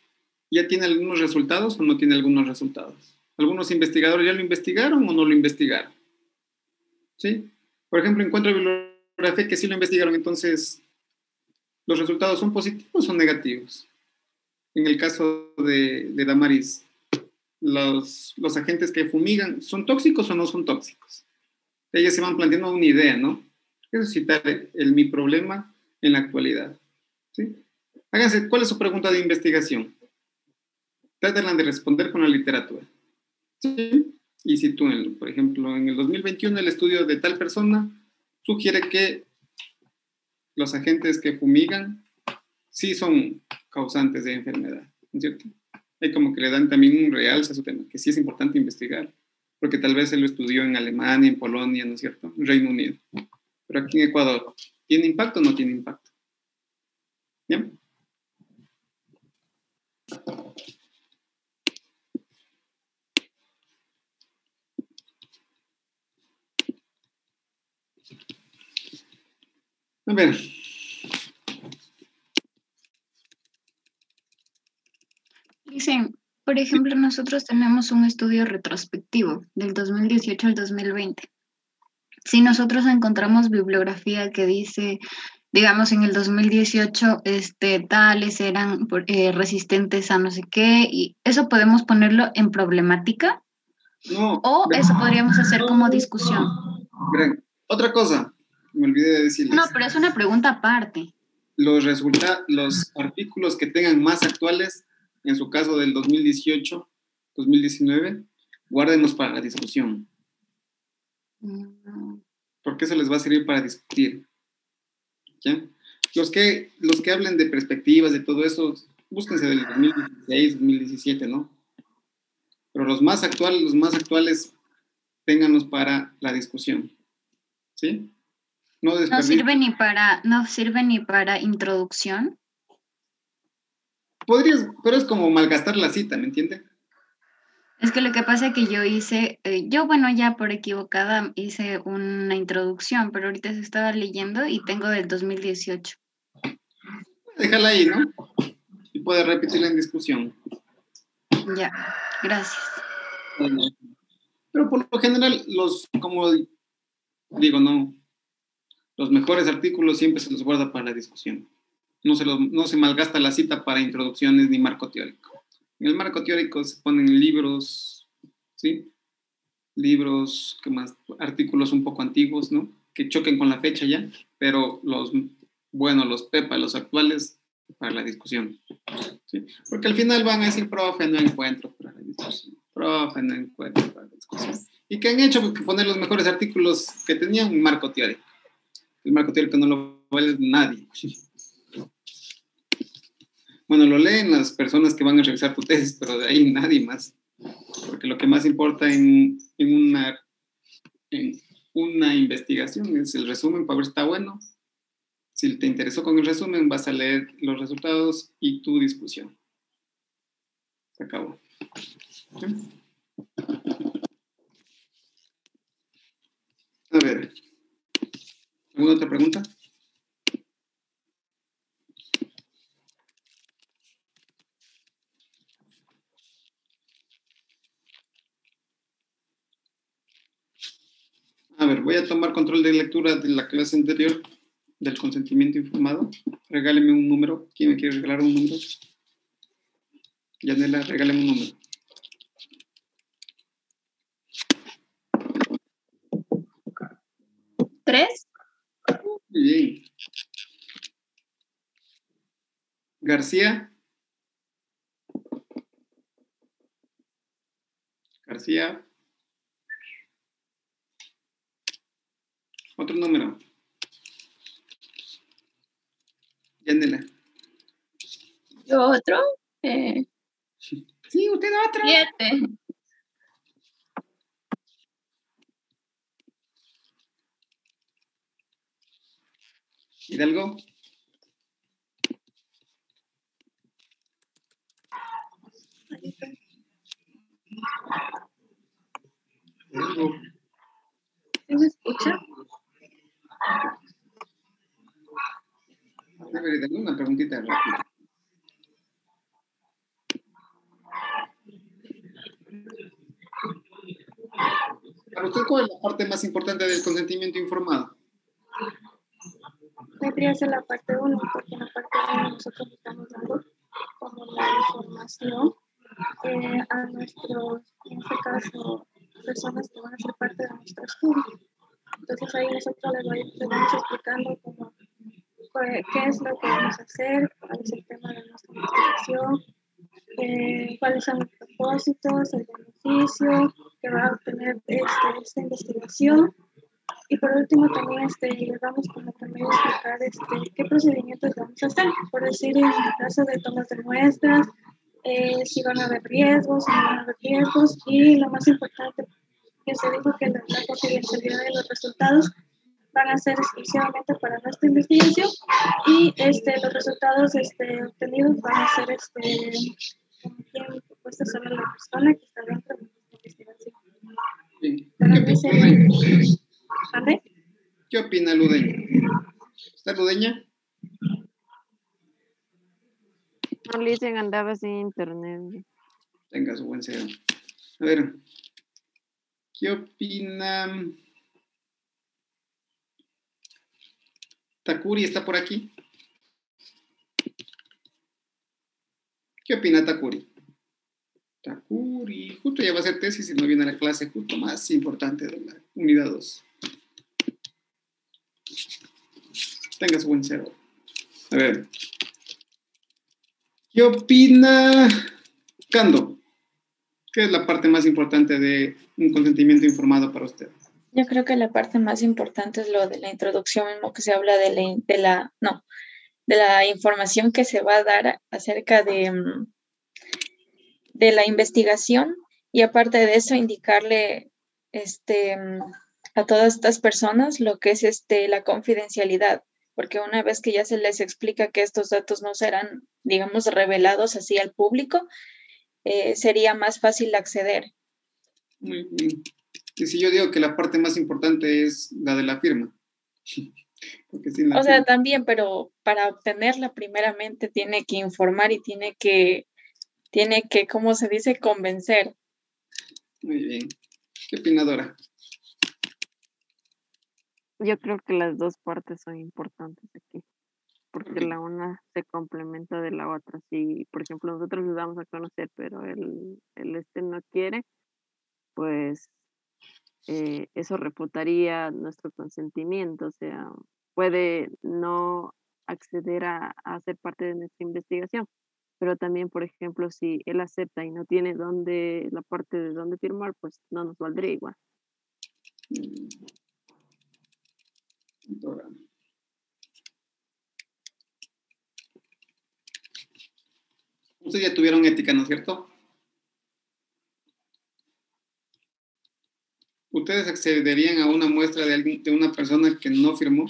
ya tiene algunos resultados o no tiene algunos resultados. Algunos investigadores ya lo investigaron o no lo investigaron. ¿Sí? Por ejemplo, encuentro bibliografía que sí lo investigaron, entonces los resultados son positivos o negativos. En el caso de Damaris, los agentes que fumigan, ¿son tóxicos o no son tóxicos? Ellas se van planteando una idea, ¿no? Eso es citar mi problema en la actualidad. ¿Sí? Háganse, ¿cuál es su pregunta de investigación? Trátenla de responder con la literatura. ¿Sí? Y sitúenlo. Por ejemplo, en el 2021 el estudio de tal persona sugiere que los agentes que fumigan sí son causantes de enfermedad, ¿no es cierto? Hay como que le dan también un realce a su tema, que sí es importante investigar, porque tal vez él lo estudió en Alemania, en Polonia, ¿no es cierto? En Reino Unido. Pero aquí en Ecuador, ¿Tiene impacto o no tiene impacto? ¿Bien? A ver. Dicen, por ejemplo, nosotros tenemos un estudio retrospectivo del 2018 al 2020. Si nosotros encontramos bibliografía que dice, digamos, en el 2018, tales eran resistentes a no sé qué, y eso podemos ponerlo en problemática, No. o eso podríamos hacer como discusión. Verán, otra cosa, me olvidé de decirles. No, pero es una pregunta aparte. Los artículos que tengan más actuales, en su caso del 2018, 2019, guárdenlos para la discusión. Porque eso les va a servir para discutir. ¿Ya? Los que hablen de perspectivas, de todo eso, búsquense del 2016, 2017, ¿no? Pero los más actuales, ténganlos para la discusión. ¿Sí? No sirve ni para introducción. Podrías, pero es como malgastar la cita, ¿me entiende? Es que lo que pasa es que yo hice, ya por equivocada hice una introducción, pero ahorita se estaba leyendo y tengo del 2018. Déjala ahí, ¿no? Y puedes repetirla en discusión. Ya, gracias. Pero por lo general, como digo, no, los mejores artículos siempre se los guarda para la discusión. No se malgasta la cita para introducciones ni marco teórico. En el marco teórico se ponen libros, ¿sí? Libros, ¿qué más? Artículos un poco antiguos, ¿no? Que choquen con la fecha ya, pero los PEPA, los actuales, para la discusión. ¿Sí? Porque al final van a decir, profe, no encuentro para la discusión. Profe, no encuentro para la discusión. ¿Y qué han hecho? Porque poner los mejores artículos que tenían un marco teórico. El marco teórico no lo vale nadie. Bueno, lo leen las personas que van a revisar tu tesis, pero de ahí nadie más. Porque lo que más importa en una investigación es el resumen para ver si está bueno. Si te interesó con el resumen, vas a leer los resultados y tu discusión. Se acabó. ¿Sí? A ver. ¿Alguna otra pregunta? A ver, voy a tomar control de lectura de la clase anterior del consentimiento informado. Regáleme un número. ¿Quién me quiere regalar un número? Yanela, regáleme un número. ¿3? Bien. García. García. Otro número. Yanela. Yo otro. Sí, usted otro. 7. Hidalgo. Hidalgo. ¿Sí me escucha? A ver, Hidalgo, una preguntita rápida. Para usted, ¿cuál es la parte más importante del consentimiento informado? Debería ser la parte 1, porque en la parte 1 nosotros estamos dando como la información a nuestros, en este caso, personas que van a ser parte de nuestro estudio. Entonces ahí nosotros les vamos explicando qué es lo que vamos a hacer, cuál es el tema de nuestra investigación, cuáles son los propósitos, el beneficio que va a obtener esta investigación. Y por último también les vamos como también explicar qué procedimientos vamos a hacer, por decir en el caso de tomas de muestras, si van a haber riesgos, si no van a haber riesgos, y lo más importante que se dijo que la confidencialidad de los resultados van a ser exclusivamente para nuestra investigación y los resultados obtenidos van a ser como quien propuesta solo a la persona que está dentro de nuestra investigación. Bien. Para ¿Qué mí opina sería... Ludeña? ¿Mande? ¿Qué opina Ludeña? ¿Está Ludeña? No, Listen andaba sin internet. Tenga su buen cero. A ver, ¿qué opina Takuri? ¿Está por aquí? ¿Qué opina Takuri? Takuri, justo ya va a hacer tesis y no viene a la clase justo más importante de la unidad 2. Tenga su buen cero. A ver. ¿Qué opina Kando? ¿Qué es la parte más importante de un consentimiento informado para usted? Yo creo que la parte más importante es lo de la introducción, en lo que se habla de la información que se va a dar acerca de la investigación, y aparte de eso indicarle a todas estas personas lo que es la confidencialidad, porque una vez que ya se les explica que estos datos no serán, digamos, revelados así al público, sería más fácil acceder. Muy bien. Y si yo digo que la parte más importante es la de la firma. Porque sin la O sea, firma... también, pero para obtenerla primeramente tiene que informar y tiene que, ¿cómo se dice?, convencer. Muy bien. ¿Qué opina Dora? Yo creo que las dos partes son importantes aquí, porque Ok. la una se complementa de la otra. Si, por ejemplo, nosotros les damos a conocer, pero el no quiere, pues eso refutaría nuestro consentimiento. O sea, puede no acceder a ser parte de nuestra investigación, pero también, por ejemplo, si él acepta y no tiene la parte de dónde firmar, pues no nos valdría igual. Dora. Ustedes ya tuvieron ética, ¿no es cierto? ¿Ustedes accederían a una muestra de una persona que no firmó?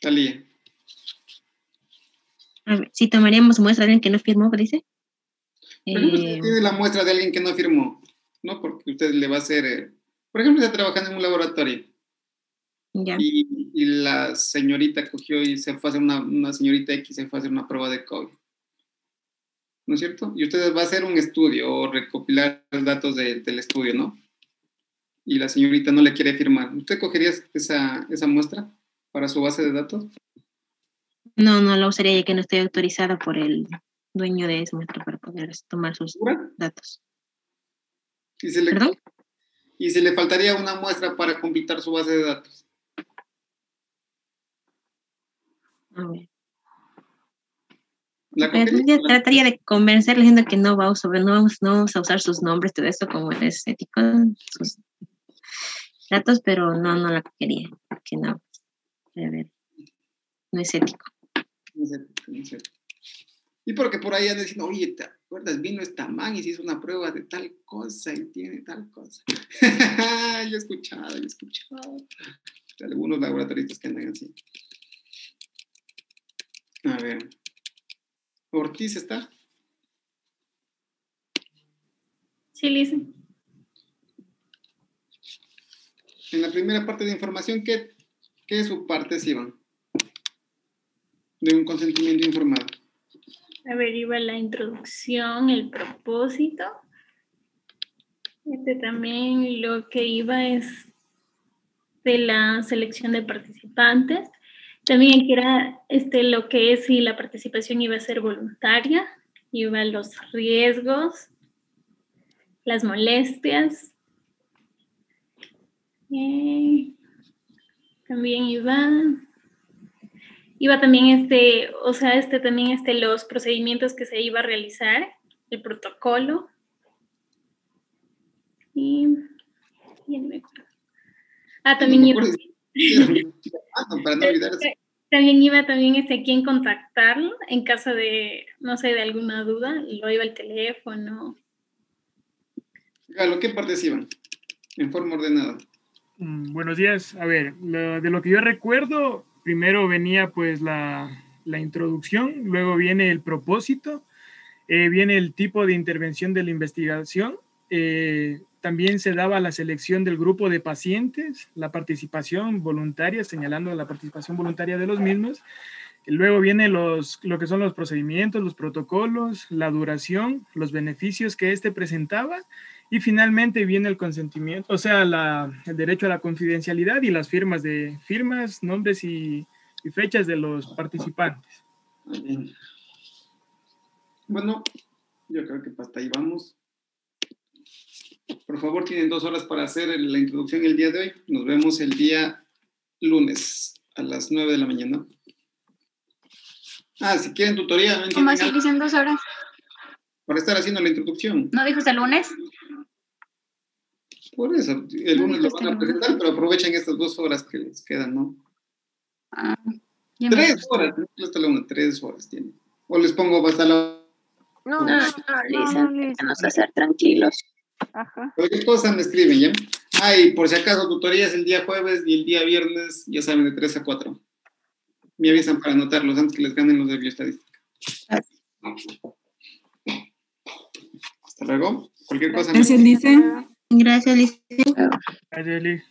Talía. A ver, si tomaríamos muestra de alguien que no firmó, ¿qué dice? Por ejemplo, si tiene la muestra de alguien que no firmó, ¿no? Porque usted le va a hacer, por ejemplo, está trabajando en un laboratorio Ya. y la señorita cogió y se fue a hacer una señorita X se fue a hacer una prueba de COVID, ¿no es cierto? Y usted va a hacer un estudio o recopilar los datos del estudio, ¿no? Y la señorita no le quiere firmar. ¿Usted cogería esa muestra para su base de datos? No, no la usaría ya que no estoy autorizada por el dueño de esa muestra para poder tomar sus ¿Segura? datos. ¿Perdón? Y se le faltaría una muestra para completar su base de datos. A ver. ¿La cogería? Yo trataría de convencerle diciendo que no vamos a usar sus nombres, todo esto como es ético, sus datos, pero no la cogería, porque no, a ver, no es ético. No sé. Y porque por ahí andan diciendo, oye, ¿te acuerdas? Vino esta man y se hizo una prueba de tal cosa y tiene tal cosa. Yo he escuchado. De algunos laboratoristas que andan así. A ver. ¿Ortiz está? Sí, Lisa. En la primera parte de información, ¿qué es su parte, Iván? De un consentimiento informado. A ver, iba la introducción, el propósito. También lo que iba es de la selección de participantes. También aquí era lo que es si la participación iba a ser voluntaria, iba los riesgos, las molestias. También iba también también los procedimientos que se iba a realizar, el protocolo. Y ya no me acuerdo. También iba. Para no olvidar eso. También iba quién contactarlo en caso de, no sé, de alguna duda, lo iba el teléfono. Galo, ¿qué partes iban en forma ordenada. Buenos días. A ver, de lo que yo recuerdo, primero venía pues la introducción, luego viene el propósito, viene el tipo de intervención de la investigación, también se daba la selección del grupo de pacientes, la participación voluntaria, señalando la participación voluntaria de los mismos. Luego viene lo que son los procedimientos, los protocolos, la duración, los beneficios que presentaba, y finalmente viene el consentimiento, o sea, el derecho a la confidencialidad y las firmas, nombres y fechas de los participantes. Bien. Bueno, yo creo que hasta ahí vamos. Por favor, tienen 2 horas para hacer la introducción el día de hoy. Nos vemos el día lunes a las 9 de la mañana. Si quieren tutoría. ¿No ¿Cómo así dicen 2 horas? Para estar haciendo la introducción. ¿No dijo el lunes? Por eso, el lunes lo van a presentar, pero aprovechen estas 2 horas que les quedan, ¿no? 3 horas, hasta la 1, 3 horas tienen. O les pongo hasta la... No, Lisa, déjanos hacer tranquilos. Ajá. Cualquier cosa me escriben, ¿ya? Y por si acaso, tutorías el día jueves y el día viernes, ya saben, de 3 a 4. Me avisan para anotarlos antes que les ganen los de bioestadística. Hasta luego. Cualquier cosa. Gracias, Lice. Gracias, Lice. Gracias, Lice.